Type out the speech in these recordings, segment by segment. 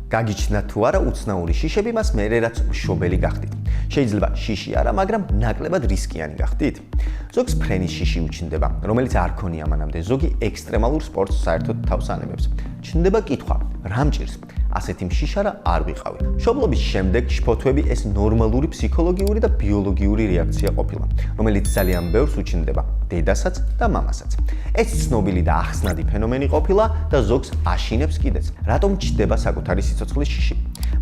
გაგიჩნდა თუ არა უცნაური შიშები, მას მერე რაც მშობელი გახდით. შეიძლება შიში არა, მაგრამ ნაკლებად რისკიანი გახდით. ზოგს ფრენის შიში უჩნდება, რომელიც არ ქონია მანამდე, ზოგი ექსტრემალურ სპორტს საერთოდ თავს ანებებს. ჩნდება კითხვა, რა მჭირს? ასეთი მშიშარა არ ვიყავი. მშობლობის შემდეგ შფოთვები ეს ნორმალური ფსიქოლოგიური და ბიოლოგიური რეაქცია ყოფილა, რომელიც ძალიან ბევრს უჩნდება, დედასაც და მამასაც. ეს ცნობილი და ახსნადი ფენომენი ყოფილა და ზოგს აშინებს კიდეც. რატომ ჩდება საკუთარი სიცოცხლის შიში?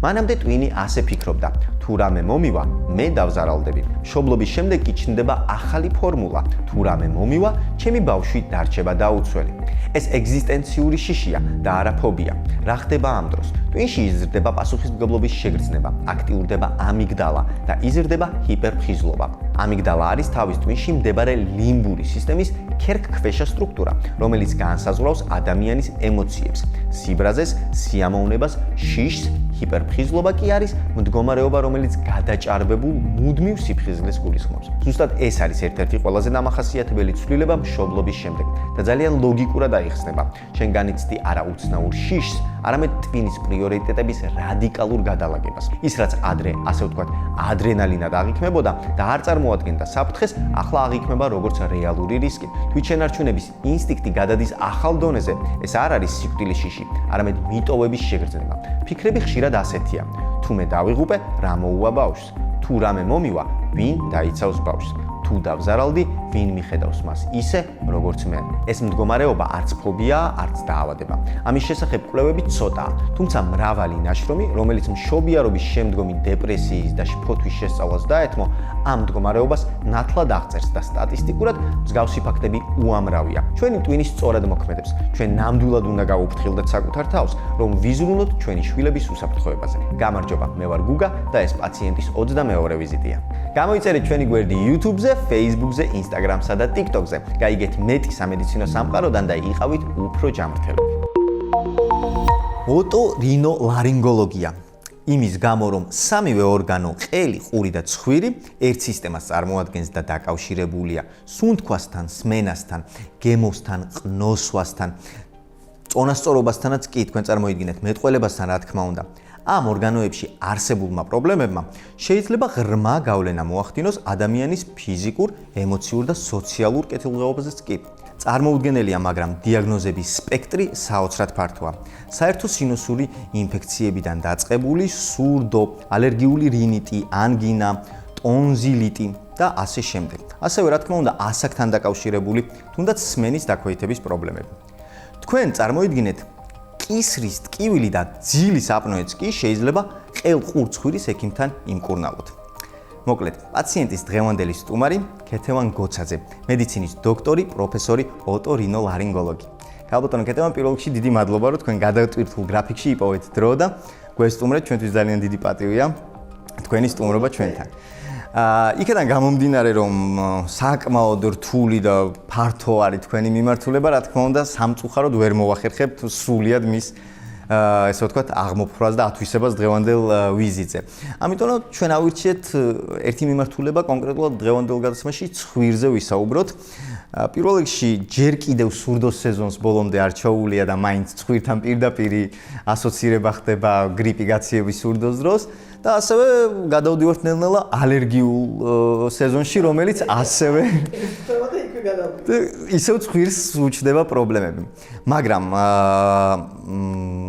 მანამდე ტვინი ასე ფიქრობდა, თუ რამე მომივა, მე დავზარალდები. მშობლობის შემდეგ კი ჩნდება ახალი ფორმულა, თუ რამე მომივა, ჩემი ბავშვი დარჩება დაუცველი. ეს ეგზისტენციური შიშია და არა ფობია. რა ხდება ამ დროს? ტვინში იზრდება პასუხისმგებლობის შეგრძნება, აქტიურდება ამიგდალა და იზრდება ჰიპერფხიზლობა. ამიგდალა არის თავის ტვინში მდებარე ლიმბური სისტემის ქერქქვეშა სტრუქტურა, რომელიც განსაზღვრავს ადამიანის ემოციებს, სიბრაზეს, სიამოვნებას, შიშს. ჰიპერფხიზლობა კი არის მდგომარეობა, რომელიც გადაჭარბებულ მუდმივ სიფხიზლეს გულისხმობს. ზუსტად ეს არის ერთ-ერთი ყველაზე დამახასიათებელი ცვლილება მშობლობის შემდეგ და ძალიან ლოგიკურად აიხსნება. შენ განიცდი არა უცნაურ შიშს, არამედ ტვინის პრიორიტეტების რადიკალურ გადალაგებას. ის რაც ადრე, ასე ვთქვათ, ადრენალინად აღიქმებოდა და არ წარმოადგენდა საფრთხეს, ახლა აღიქმება როგორც რეალური რისკი. თვით შენარჩუნების ინსტინქტი გადადის ახალ დონეზე. ეს არ არის სიკვდილის შიში, არამედ მიტოვების შეგრძნება. ფიქრები ხშირად ასეთია: თუ მე დავიღუპე, რა მოუვა ბავშვს? თუ რამე მომივა, ვინ დაიცავს ბავშვს? თუ დავზარალდი, ვინ მიხედავს მას ისე, როგორც მე? ეს მდგომარეობა არც ფობიაა, არც დაავადება. ამის შესახებ კვლევები ცოტაა, თუმცა მრავალი ნაშრომი, რომელიც მშობიარობის შემდგომი დეპრესიის და შფოთვის შესწავლას დაეთმო, ამ მდგომარეობას ნათლად აღწერს და სტატისტიკურად მსგავსი ფაქტები უამრავია. ჩვენი ტვინი სწორად მოქმედებს. ჩვენ ნამდვილად უნდა გავუფრთხილდეთ საკუთარ თავს, რომ ვიზრუნოთ ჩვენი შვილების უსაფრთხოებაზე. გამარჯობა, მე ვარ გუგა და ეს პაციენტის 22 ვიზიტია. გამოიწერეთ ჩვენი გვერდი YouTube-ზე, Facebook-ზე, Instagram-სა და TikTok-ზე. გაიგეთ მეტი სამედიცინო სამყაროდან და იყავით უფრო ჯანმრთელები. ოტორინოლარინგოლოგია. იმის გამო, რომ სამივე ორგანო, ყელი, ყური და ცხვირი, ერთ სისტემას წარმოადგენს და დაკავშირებულია სუნთქვასთან, სმენასთან, გემოსთან, ყნოსვასთან, წონასწორობასთანაც კი თქვენ წარმოიდგინეთ, მეტყველებასთან რა თქმა უნდა. ამ ორგანოებში არსებულმა პრობლემებმა შეიძლება ღრმა გავლენა მოახდინოს ადამიანის ფიზიკურ, ემოციურ და სოციალურ კეთილდღეობაზეც კი. წარმოუდგენელია, მაგრამ დიაგნოზების სპექტრი საოცრად ფართოა. საერთო სინუსური ინფექციებიდან დაწყებული სურდო, ალერგიული რინიტი, ანგინა, ტონზილიტი და ასე შემდეგ. ასევე რა თქმა უნდა, ასაკთან დაკავშირებული, თუნდაც სმენის დაქვეითების პრობლემები. თქვენ წარმოიდგინეთ, კისრის, ტკივილი და ძილის აპნოეც კი შეიძლება ყელ-ყურცხვირის ექიმთან იმკურნალოთ. მოკლედ, პაციენტის დღევანდელი სტუმარი ქეთევან გოცაძე, მედიცინის დოქტორი, პროფესორი, ოტორინოლარინგოლოგი. ქალბატონო ქეთევან, პირველ რიგში დიდი მადლობა, რომ თქვენ გადავტვირთულ გრაფიკში იპოვეთ დრო და გვესტუმრეთ, ჩვენთვის ძალიან დიდი პატივია თქვენი სტუმრობა ჩვენთან. იქიდან გამომდინარე, რომ საკმაოდ რთული და ფართო არის თქვენი მიმართულება, რა თქმა უნდა, სამწუხაროდ ვერ მოვახერხებთ სრულად მის ესე ვთქვათ, აღმოფხვრას და ათვისებას დღევანდელ ვიზიტზე. ამიტომ ჩვენ ავირჩიეთ ერთი მიმართულება კონკრეტულად დღევანდელ გადაცემაში ცხვირზე ვისაუბროთ. პირველ რიგში ჯერ კიდევ სურდოს სეზონს ბოლომდე არ ჩაუვლია და მაინც ცხვირთან პირდაპირ ასოცირება ხდება გრიპი გაციების სურდოს დროს. და ასევე გადავდივართ ნელ-ნელა ალერგიულ სეზონში, რომელიც ასევე ისევ ცხვირს უჩნდება პრობლემები. მაგრამ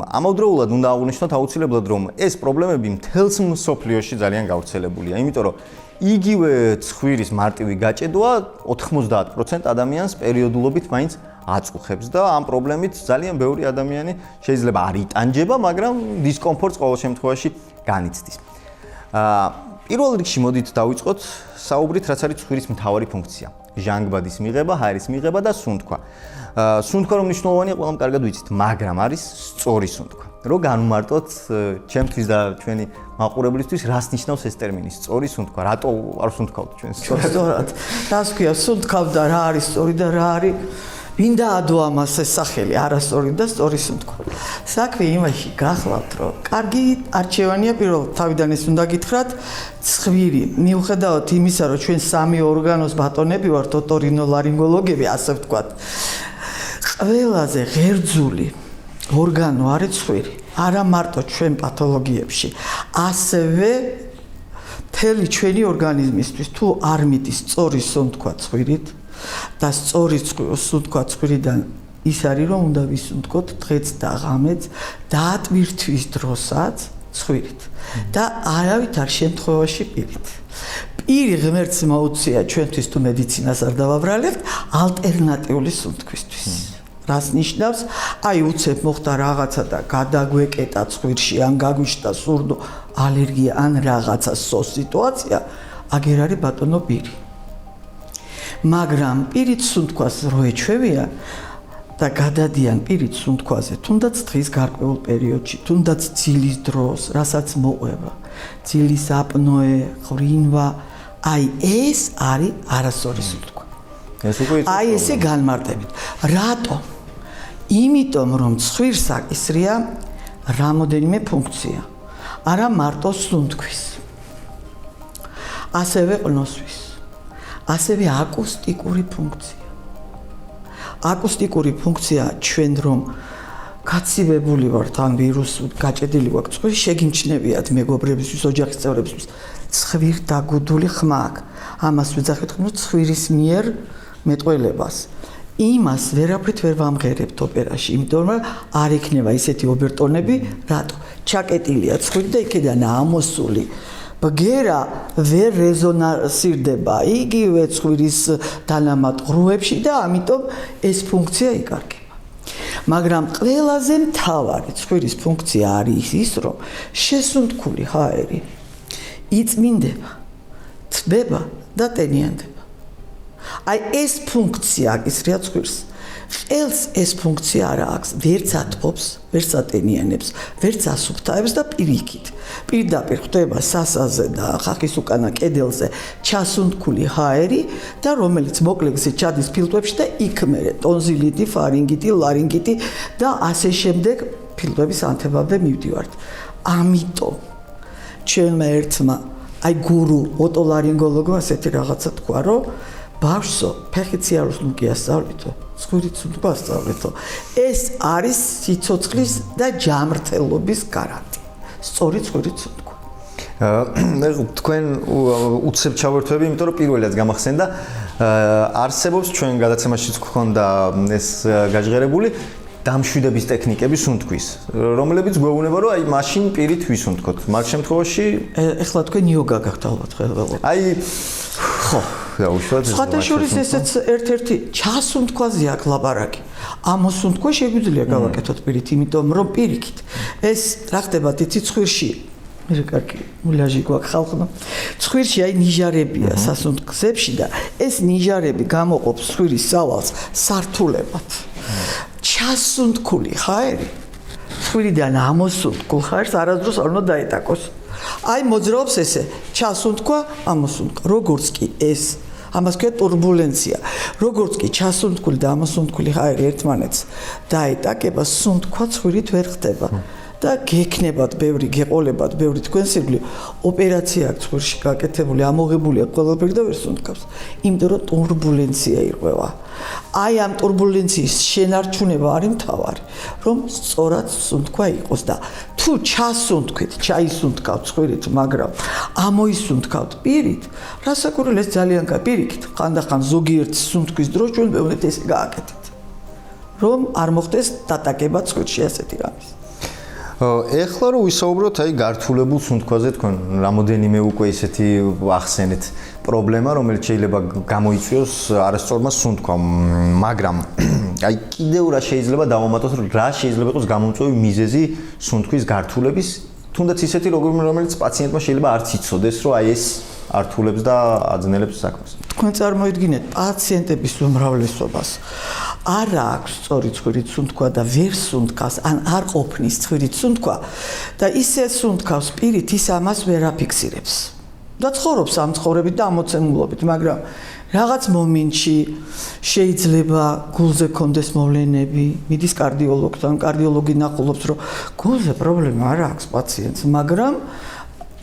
ამავდროულად უნდა აღვნიშნოთ აუცილებლად, რომ ეს პრობლემები მთელს მსოფლიოში ძალიან გავრცელებულია, იმიტომ რომ იგივე ცხვირის მარტივი გაჭედვა 90% ადამიანს პერიოდულობით მაინც აწუხებს და ამ პრობლემით ძალიან ბევრი ადამიანი შეიძლება არ იტანჯება, მაგრამ დისკომფორტს ყოველ შემთხვევაში განიცდის. პირველ რიგში მოდით დავიწყოთ საუბრით, რაც არის ცხვირის მთავარი ფუნქცია. ჟანგბადის მიღება, ჰაერის მიღება და სუნთქვა. სუნთქვა რომ მნიშვნელოვანია, ყველამ კარგად ვიცით, მაგრამ არის სწორი სუნთქვა. რო განვმარტოთ ჩემთვის და ჩვენი მაყურებლისთვის, რას ნიშნავს ეს ტერმინი სწორი სუნთქვა? რატო არ სუნთქავთ ჩვენ სწორად? რას ქვია, სუნთქავ და რა არის სწორი და რა არის? ვინ დაადო ამას ეს სახელი, არასწორი და სწორი სუნთქვა. საქმე იმაში გახლავთ, რომ კარგი არჩევანია პირველად თავიდან ეს უნდა გითხრათ, ცხვირი. მიუხედავად იმისა, რომ ჩვენ სამი ორგანოს ბატონები ვართ, ოტორინოლარინგოლოგები, ასე ვთქვათ, ყველაზე ღერძული ორგანო არის ცხვირი. არა მარტო ჩვენ პათოლოგიებში, ასევე მთელი ჩვენი ორგანიზმისთვის თუ არ მიდის სწორი სუნთქვა ცხვირით და სწორი სუნთქვა ცხვირიდან ის არის რომ უნდა ვისუნთქოთ დღეც და ღამეც დაატვირთვის დროსაც ცხვირით და არავითარ შემთხვევაში პირით. პირი ღმერთს მოუწია ჩვენთვის თუ მედიცინას არ დავაბრალებთ ალტერნატიული სუნთქვისთვის. რას ნიშნავს? აი უცებ მოხდა რაღაცა და გადაგვეკეტა ცხვირში ან გაგვიშთა სურდო ალერგია ან რაღაცა სიტუაცია, აგერ არის ბატონო პირი. მაგრამ პირით სუნთქვას რო ეჩვევიან და გადადიან პირით სუნთქვაზე, თუნდაც დღის გარკვეულ პერიოდში, თუნდაც ძილის დროს, რასაც მოყვება, ძილის აპნოე, ღვინვა, აი ეს არის არასწორი სუნთქვა. აი ესე განმარტებით. რატომ? იმიტომ რომ ცხვირს აკისრია რამოდენიმე ფუნქცია. არა მარტო სუნთქვის. ასევე ყნოსვის. ასევე აკუსტიკური ფუნქცია. აკუსტიკური ფუნქცია ჩვენ რომ გაცივებული ვართ ან ვირუსით გაჭედილი გვაქვს ცხვირი შეგიმჩნევიათ მეგობრებისთვის, ოჯახის წევრებისთვის. ცხვირდაგუდული ხმა აქვს. ამას ვეძახით რომ ცხვირის მიერ მეტყველებას. იმას ვერაფრით ვერ ვამღერებთ ოპერაში, იმიტომ რომ არ იქნება ისეთი ობერტონები, რატო? ჩაკეტილია ცხვირი და იქიდან ამოსული ბგერა ვერ რეზონანსირდება იგივე ცხვირის დანამატ ღრუებში და ამიტომ ეს ფუნქცია იკარგება. მაგრამ ყველაზე მთავარი ცხვირის ფუნქცია არის ის, რომ შესუნთქული ჰაერი იწმინდება, თბება და ტენიანდება. აი ეს ფუნქცია აკისრია ცხვირს. ყელს ეს ფუნქცია არ აქვს, ვერც ატყობს, ვერც ატენიანებს, ვერც ასუფთავებს და პირიქით. პირდაპირ ხვდება სასაზე და ხახის უკანა კედელზე ჩასუნთქული ჰაერი და რომელიც მოკლეგზე ჩადის ფილტვებში და იქ მერე ტონზილიტი, ფარინგიტი, ლარინგიტი და ასე შემდეგ ფილტვების ანთებამდე მივდივართ. ამიტომ ჩვენმა ერთმა აი გურუ ოტოლარინგოლოგმა ასეთი რაღაცა თქვა, რომ ბავშვო, ფეხიც არ უსმუკიასწავლითო, ცხვირით სუნთქვა ასწავლითო. ეს არის სიცოცხლის და ჯანმრთელობის გარანტია. სწორი ცხვირით სუნთქვა. თქვენ უცებ ჩავერთვები, იმიტომ რომ პირველადაც გამახსენდა, არსებობს ჩვენ გადაცემაშიც გქონდა ეს გაჟღერებული დამშვიდების ტექნიკები სუნთქვის, რომლებიც გვეუბნება, რომ აი მაშინ პირით ვისუნთქოთ. მაგ შემთხვევაში ეხლა თქვენ იოგა გაქვთ ალბათ ხელველობა. აი ხო, უშუალოდ სხვადასხვა ესეც ერთ-ერთი ჩასუნთქვაზე აქვს ლაბარაკი. ამოსუნთქვა შეგვიძლია გავაკეთოთ პირით, იმიტომ რომ პირიქით ეს რა ხდებათ იცი ცხვირში მე კარგი მულაჟი გვაქვს ხალხმა. ცხვირში აი ნიჟარებია სასუნთქზებში და ეს ნიჟარები გამოყოფს ცხვირის სავალს სართულებად. ჩასუნთქული ჰაერი ცხვირიდან ამოსუნთქულ ჰაერს არასდროს არ უნდა დაეტაკოს. აი მოძრაობს ესე ჩასუნთქვა, ამოსუნთქვა. როგორც კი ეს ამას ქვია ტურბულენცია. როგორც კი ჩასუნთქული და ამოსუნთქული ჰაერი ერთმანეთს დაეტაკება, სუნთქვა ცხვირით ვერ ხდება. და გექნებათ ბევრი, გეყოლებათ ბევრი თქვენს ირგვლივ ოპერაცია აქვს ცხვირში გაკეთებული, ამოღებულია ყველაფერი და ვერ სუნთქავს. იმიტომ რომ ტურბულენცია ირღვევა. აი ამ ტურბულენციის შენარჩუნება არის მთავარი, რომ სწორად სუნთქვა იყოს და თუ ჩასუნთქვით, ჩაისუნთქავთ ცხვირით, მაგრამ ამოისუნთქავთ პირით, რასაკვირველია ეს ძალიან კაი. ხანდახან ზოგიერთი სუნთქვის დროს ჩვენ ვეუბნებთ ესე გააკეთეთ. რომ არ მოხდეს დატაკება ცხვირში ასეთი რამის. ეხლა რომ ვისაუბროთ აი გართულებულ სუნთქვაზე, თქვენ რამოდენიმე უკვე ისეთი ახსენეთ პრობლემა, რომელიც შეიძლება გამოიწვიოს არასწორმა სუნთქვამ, მაგრამ აი კიდევ რა შეიძლება დავამატოთ, რა შეიძლება იყოს გამომწვევი მიზეზი სუნთქვის გართულების, თუნდაც ისეთი რომელიც პაციენტმა შეიძლება არც იცოდეს, რომ აი ეს ართულებს და აძნელებს საქმეს. თქვენ წარმოიდგინეთ პაციენტების უმრავლესობას არ აქვს სწორი ცხვირით სუნთქვა და ვერ სუნთქავს, ან არ ყოფნის ცხვირით სუნთქვა და ისე სუნთქავს პირით, ის ამას ვერ აფიქსირებს. და ცხოვრობს ამ ცხოვრებით და ამოცემულობით, მაგრამ რაღაც მომენტში შეიძლება გულზე კონდეს მოვლენები, მიდის კარდიოლოგთან, კარდიოლოგი ნახულობს, რომ გულზე პრობლემა არ აქვს პაციენტს, მაგრამ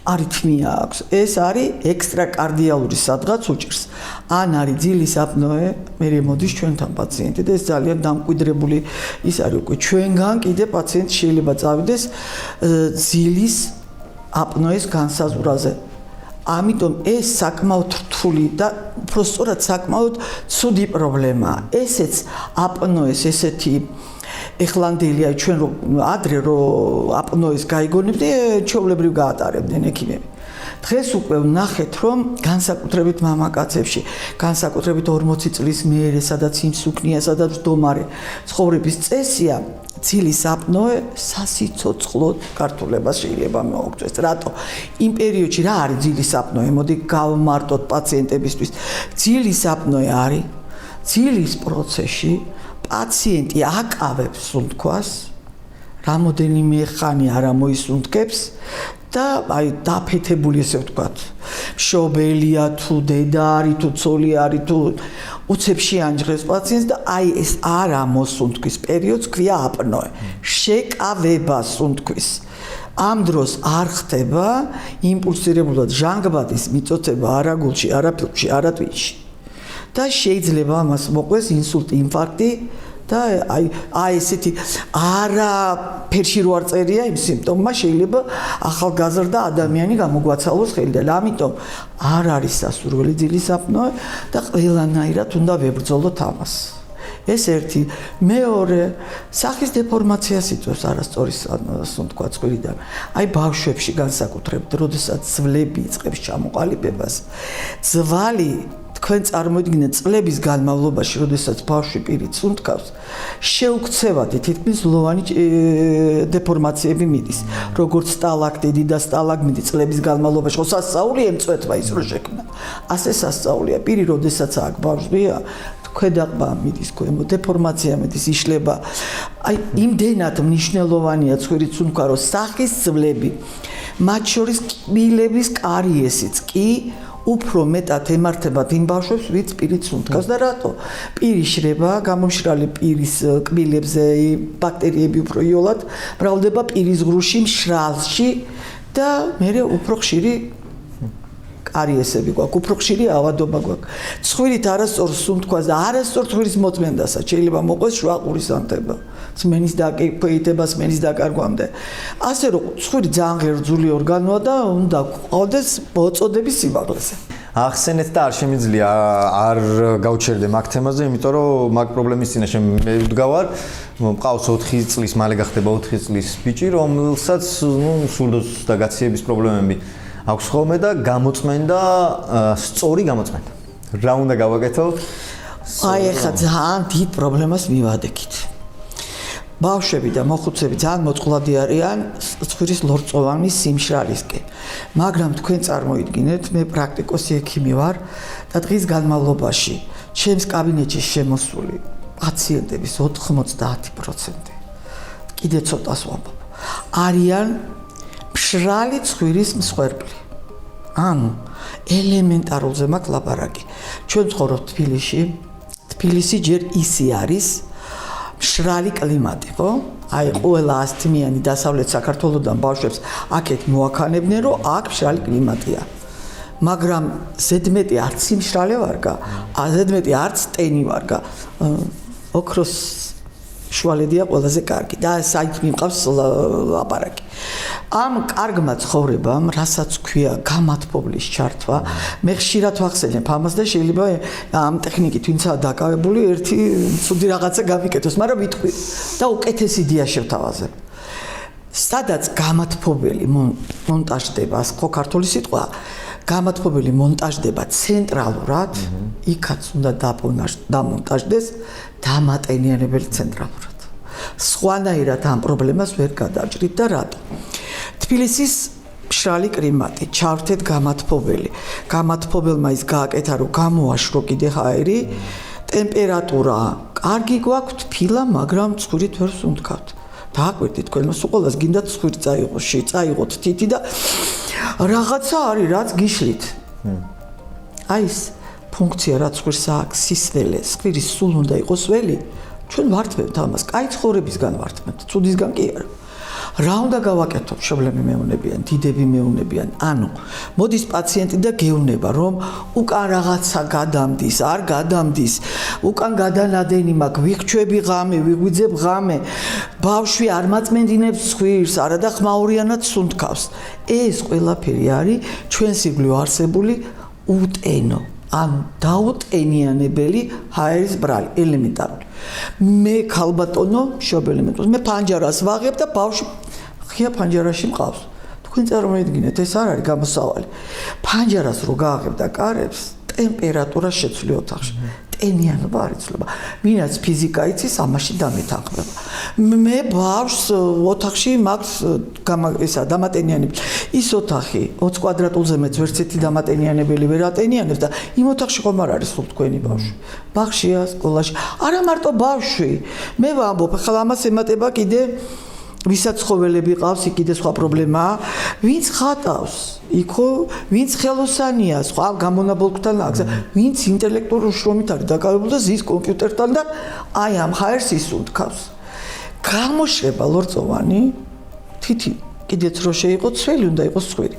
არითმია აქვს. ეს არის ექსტრაკარდიალური სადღაც უჭირს. ან არის ძილის აპნოე, მე მოდის ჩვენთან პაციენტი და ეს ძალიან დამკვიდრებული ის არის უკვე ჩვენგან კიდე პაციენტი შეიძლება წავიდეს ძილის აპნოეს განსაზღვრაზე. ამიტომ ეს საკმაოდ რთული და უბრალოდ საკმაოდ ცუდი პრობლემაა. ესეც აპნოეს ესეთი ეხლანდელია ჩვენ ადრე რომ აპნოეს გაიგონებდი ჩვეულებრივ გაატარებდნენ ექიმები. დღეს უკვე ვნახეთ რომ განსაკუთრებით მამაკაცებში, განსაკუთრებით 40 წლის მერე, სადაც იმსუქნია, სადაც მდგომარე ცხოვრების წესია, ძილის აპნოე სასიცოცხლო გართულებას შეიძლება მოუწეს. რატო? იმ პერიოდში რა არის ძილის აპნოე? მოდი გავმარტოთ პაციენტებისთვის. ძილის აპნოე არის ძილის პროცესში პაციენტი აკავებს სუნთქვას, რამოდენიმე ხანი არ ამოისუნთქებს და აი დაფეთებული ესე ვთქვათ, მშობელია თუ დედა არის თუ ცოლი არის თუ უცებში ანჯღებს პაციენტს და აი ეს არ ამოსუნთქვის პერიოდს ქვია აპნოე, შეკავება სუნთქვის. ამ დროს არ ხდება იმპულსირებულად ჟანგბადის მიწოდება არა გულში, არა ფილტვში, არა ტვინში. და შეიძლება ამას მოყვეს ინსულტი, ინფარქტი და აი ესეთი არა ფერში რო არ წერია იმ სიმპტომმა შეიძლება ახალგაზრდა ადამიანი გამოგვაცალოს ხელიდან. ამიტომ არ არის სასურველი ძილის აპნოე და ყველანაირად უნდა ვებრძოლოთ ამას. ეს ერთი. მეორე, სახის დეფორმაციას იწვევს არასწორი სუნთქვა ცხვირიდან. აი ბავშვებში განსაკუთრებით, როდესაც ძვლები იწყებს ჩამოყალიბებას, ძვალი თქვენ წარმოიდგინეთ წლების განმავლობაში, როდესაც ბავშვი პირით სუნთქავს, შეუქცევადი თითქმის ლოვანი დეფორმაციები მიდის. როგორც სტალაქტიდი და სტალაგმიტი წლების განმავლობაში, ხო სასწაულია მწვეთმა ის რო შექმნა. ასე სასწაულია პირი, როდესაც აქ ბავშვია, ქვედაყბა მიდის ქვემო, დეფორმაცია მიდის, იშლება. აი იმდენად მნიშვნელოვანია ცხვირის სუნთქვა, რომ სახის ძვლები, მათ შორის კბილების კარიესიც კი უფრო მეტად ემართებათ იმ ბავშვებს, ვინც პირით სუნთქავს და რატო? პირი შრება, გამომშრალი პირის კბილებზე ბაქტერიები უფრო იოლად მრავლდება პირის ღრუში, მშრალში და მერე უფრო ხშირი კარიესები გვაქვს, უფრო ხშირი ავადობა გვაქვს. ცხვირით არასწორ სუნთქვას და არასწორ ცხვირის მოწმენდასაც შეიძლება მოყვეს შუაყურის ანთება, სმენის დაკეითება, სმენის დაკარგვამდე. ასე რომ ცხვირი ძალიან ღერძული ორგანოა და უნდა გყავდეს მოწოდების სიმაღლეზე. ახსენეთ და არ შემიძლია არ გავჩერდე მაგ თემაზე, იმიტომ რომ მაგ პრობლემის წინაშე მე ვდგავარ, მყავს 4 წლის, მალე გახდება 4 წლის ბიჭი, რომელსაც სურდოს და გაციების პრობლემები აქვს ხოლმე და გამოწმენდა სწორი გამოწმენდა. რა უნდა გავაკეთო? აი ახლა ძალიან დიდ პრობლემას მივადექით. ბავშვები და მოხუცები ძალიან მოწყვლადი არიან ცხვირის ლორწოვანი სიმშრალისკენ. მაგრამ თქვენ წარმოიდგინეთ, მე პრაქტიკოსი ექიმი ვარ და დღის განმავლობაში ჩემს კაბინეტში შემოსული პაციენტების 90%, კიდე ცოტას ვამბობ, არიან მშრალი ცხვირის მსხვერპლი. ანუ ელემენტარულზე მაქვს ლაპარაკი. ჩვენ ვცხოვრობთ თბილისში. თბილისი ჯერ ისი არის მშრალი კლიმატი, ხო? აი ყველა ასთმიანი დასავლეთ საქართველოსდან ბავშვებს აქეთ მოაქანებდნენ, რომ აქ მშრალი კლიმატია. მაგრამ ზედმეტი არც სიმშრალე ვარგა, ზედმეტი არც ტენი ვარგა. ოქროს შუალედია ყველაზე კარგი და საით მიმყავს ლაპარაკი. ამ კარგმა ცხოვრებამ, რასაც ქვია გამათბობლის ჩართვა, მე ხშირად ვახსენებ ამას და შეიძლება ამ ტექნიკით ვინცაა დაკავებული ერთი ცუდი რაღაცა გამიკეთოს, მაგრამ ვიტყვი და უკეთეს იდეა შევთავაზებ. სადაც გამათბობელი მონტაჟდება, ხო ქართული სიტყვა, გამათბობელი მონტაჟდება ცენტრალურად, იქაც უნდა დამონტაჟდეს დამატენიანებელი ცენტრალურად. სხვანაირად ამ პრობლემას ვერ გადავჭრით და რატო? თბილისის მშრალი კლიმატი, ჩავრთეთ გამათბობელი. გამათბობელმა ის გააკეთა, რომ გამოაშრო კიდე ჰაერი, ტემპერატურა კარგი გვაქვს, თბილა, მაგრამ ცხვირით ვერ სუნთქავთ. დააკვირდით თქვენ, მას უყოლას გინდა ცხვირი წაიღოთ თითი და რაღაცა არის, რაც გიშლით. აი ეს ფუნქცია რაც ცხვირს აქვს, სისველე, ცხვირის სულ უნდა იყოს ველი. ჩვენ ვართმევთ ამას, კაი ცხოვრებისგან ვართმევთ, ცუდისგან კი არა. რა უნდა გავაკეთო? მშობლები მეუნებიან, დიდები მეუნებიან. ანუ მოდის პაციენტი და გეუბნება, რომ უკან რაღაცა გადამდის, არ გადამდის, უკან გადანადენი მაქვს, ვიხჩვები ღამე, ვიღვიძებ ღამე, ბავშვი არ მაწმენდინებს ცხვირს, არა და ხმაურიანად სუნთქავს. ეს ყველაფერი არის ჩვენს იგივე არსებული უტენო. ანუ დაუტენიანებელი ჰაერის ბრალი, ელემენტარული. მე ქალბატონო, მშობელი მეტყვის, მე ფანჯარას ვაღებ და ბავშვი ღია ფანჯარაში მყავს. თქვენ წარმოიდგინეთ, ეს არ არის გამოსავალი. ფანჯარას რო გააღებ და კარებს, ტემპერატურა შეცვლი ოთახში. ტენიანობა არ იცვლება. ვინაც ფიზიკა იცის, ამაში დამეთანხმება. მე ბავშვს ოთახში მაქვს დამატენიანებელი. ის ოთახი 20 კვადრატულზე მეც ვერცეთი დამატენიანებელი ვერ ატენიანებს და იმ ოთახში ხომ არ არის სულ თქვენი ბავშვი. ბაღშია, სკოლაში. არა მარტო ბავშვი. მე ვამბობ, ახლა ამას ემატება კიდე ვისაც ცხოველები ყავს, კიდე სხვა პრობლემაა, ვინც ხატავს, იქო, ვინც ხელოსანია, სხვა გამონაბოლქვთან აქვს, ვინც ინტელექტუალურ შრომით არის დაკავებული და ზის კომპიუტერთან და აი ამ ჰაერს ისუნთქავს. გამოშვება ლორწოვანი, თითი, კიდეც რო შეიყო ცველი, უნდა იყოს ცხვირი.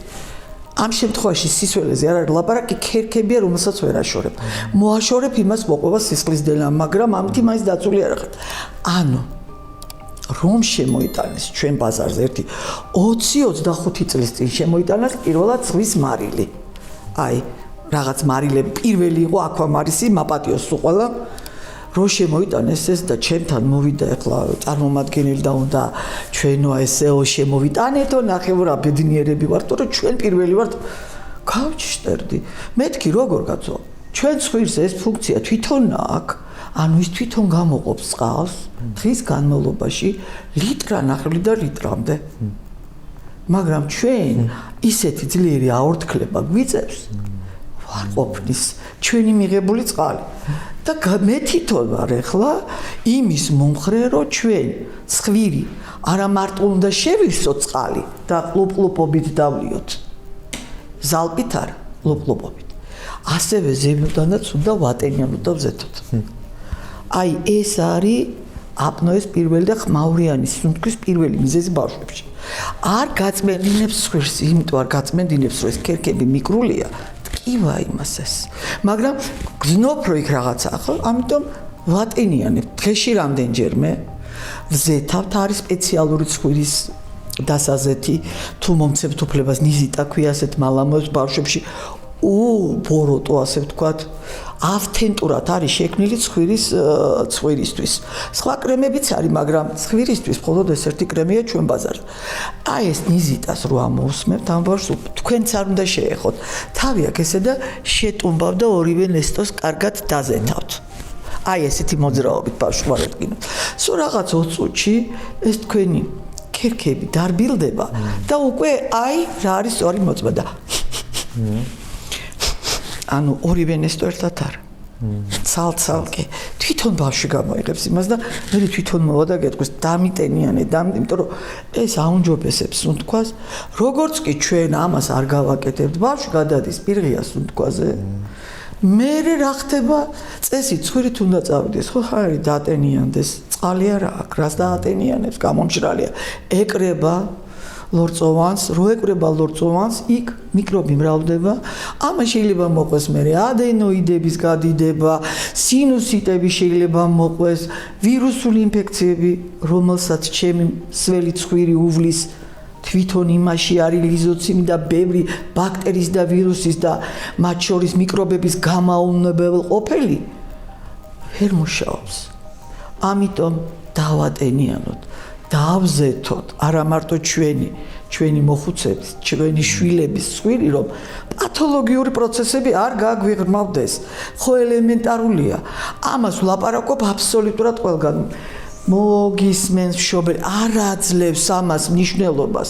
ამ შემთხვევაში სისველეზე არ არის ლაპარაკი, ქერქებია, რომელსაც ვერ აშორებ. მოაშორებ იმას მოყვება სისხლის დენა, მაგრამ ამით მაინც დაცული არ ხარ. ანუ რომ შემოიტანეს ჩვენ ბაზარზე ერთი 20-25 წლის წინ შემოიტანეს პირველად ზღვის მარილი. აი, რაღაც მარილები პირველი იყო აკვამარისი, მაპატიოს უყვალა. რომ შემოიტანეს ეს და ჩემთან მოვიდა ახლა წარმომადგენელი და უნდა ჩვენო ესეო შემოვიტანეთო, ნახევრა ბედნიერები ვართ, რომ ჩვენ პირველი ვართ. გავჩշტერდი. მეთქი როგორ კაცო? ჩვენ ცხვირს ეს ფუნქცია თვითონ აქვს. ანუ ის თვითონ გამოყოფს წყალს დღის განმავლობაში ლიტრანახევრი და ლიტრამდე. მაგრამ ჩვენ ისეთი ძლიერი აორთქლება გვიწევს ვარ ყოფნის ჩვენი მიღებული წყალი. და მე თვითონ ვარ ახლა იმის მომხრე, რომ ჩვენ ცხვირი არა მარტო უნდა შევივსოთ წყალი და ყლუპყლუპობით დავლიოთ. ზალპით არა, ყლუპყლუპობით. ასევე ზემოდანაც უნდა ვატენიანოთ და ვზეთოთ. აი ეს არის აპნოეს პირველი და ხმაურიანი სუნთქვის პირველი მიზეზი ბავშვებში. არ გაწმენდინებს ცხვირს, იმიტომ არ გაწმენდინებს, რომ ეს ქერქები მიკრულია, ტკივა იმას ეს. მაგრამ გზნობ რო იქ რაღაცაა, ხო? ამიტომ ვატენიანებ. დღეში რამდენჯერმე ვზეთავთ, არის სპეციალური ცხვირის დასაზეთი, თუ მომცემთ უფლებას ნიზიტა ქვია ასეთ მალამოებს ბავშვებში. ბოროტო ასე ვთქვათ, ავთენტურად არის შექმნილი ცხვირისთვის. სხვა კრემებიც არის, მაგრამ ცხვირისთვის მხოლოდ ეს ერთი კრემია ჩვენ ბაზარზე. აი ეს ნიზიტას რო ამოვსმევთ, ამ ბავშვს თქვენც არ უნდა შეეხოთ. თავი აქვს ესე და შეტუმბავ და ორივე ნესტოს კარგად დაზეთავთ. აი ესეთი მოძრაობით ბავშვს ვარედგინოთ. სულ რაღაც 20 წუთში ეს თქვენი ქერქები დარბილდება და უკვე აი რა არის სწორი მოწმა და ანუ ორივე ნესტო ერთად არა. ცალ-ცალკე თვითონ ბავშვი გამოიღებს იმას და მე თვითონ მოვა და გეტყვის დამიტენიანე, იმიტომ რომ ეს აუნჯობესებს სუნთქვას, როგორც კი ჩვენ ამას არ გავაკეთებთ, ბავშვი გადადის პირღია სუნთქვაზე. მე რა ხდება? წესი ცხვირით უნდა წავიდეს, ხო ხარი დაატენიანდეს, წყალი არა აქვს, რას დაატენიანებს, გამომჭრალია. ეკრება ლორწოვანს, რო ეკრება ლორწოვანს, იქ მიკრობი მრავლდება. ამას შეიძლება მოყვეს მე ადენოიდების გადიდება, სინუსიტები შეიძლება მოყვეს, ვირუსული ინფექციები, რომელსაც ჩემი სველი ცხვირი უვლის, თვითონ იმაში არის ლიზოციმი და ბევრი ბაქტერიის და ვირუსის და მათ შორის მიკრობების გამაუნებელყოფელი ვერ მუშაობს. ამიტომ დავატენიანოთ. დავზეთოთ, არა მარტო ჩვენი მოხუცების, ჩვენი შვილების ცხვირი, რომ პათოლოგიური პროცესები არ გაგვიღრმავდეს. ხო ელემენტარულია. ამას ვლაპარაკობ აბსოლუტურად ყველგან. მოგისმენს მშობელი, არ აძლევს ამას მნიშვნელობას.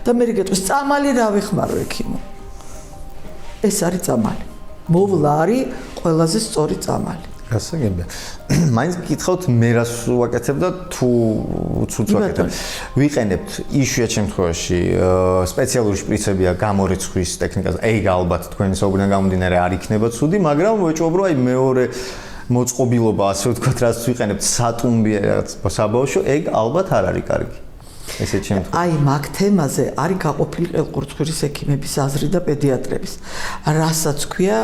და მე გეტყვის, წამალი რა ვიხმარო ექიმო? ეს არის წამალი. მოვლა არის ყველაზე სწორი წამალი. გასაგებია. მაინც გითხავთ მე რას ვაკეთებ და თუ ცუდს ვაკეთებ. ვიყენებთ იშვიათ შემთხვევაში სპეციალური შპრიცებია გამორიცხვის ტექნიკაზე. ეგ ალბათ თქვენი საუბრიდან გამომდინარე არ იქნება ცუდი, მაგრამ ვეჭობ რომ აი მეორე მოწყობილობა ასე ვთქვათ, რაც ვიყენებთ სატუმბია რაღაც საბავშვო, ეგ ალბათ არ არის კარგი. ესეც შემთხვევა. აი მაგ თემაზე არის გაყოფილი ყელყურწხვირის ექიმების აზრი და პედიატრების. რასაც ქვია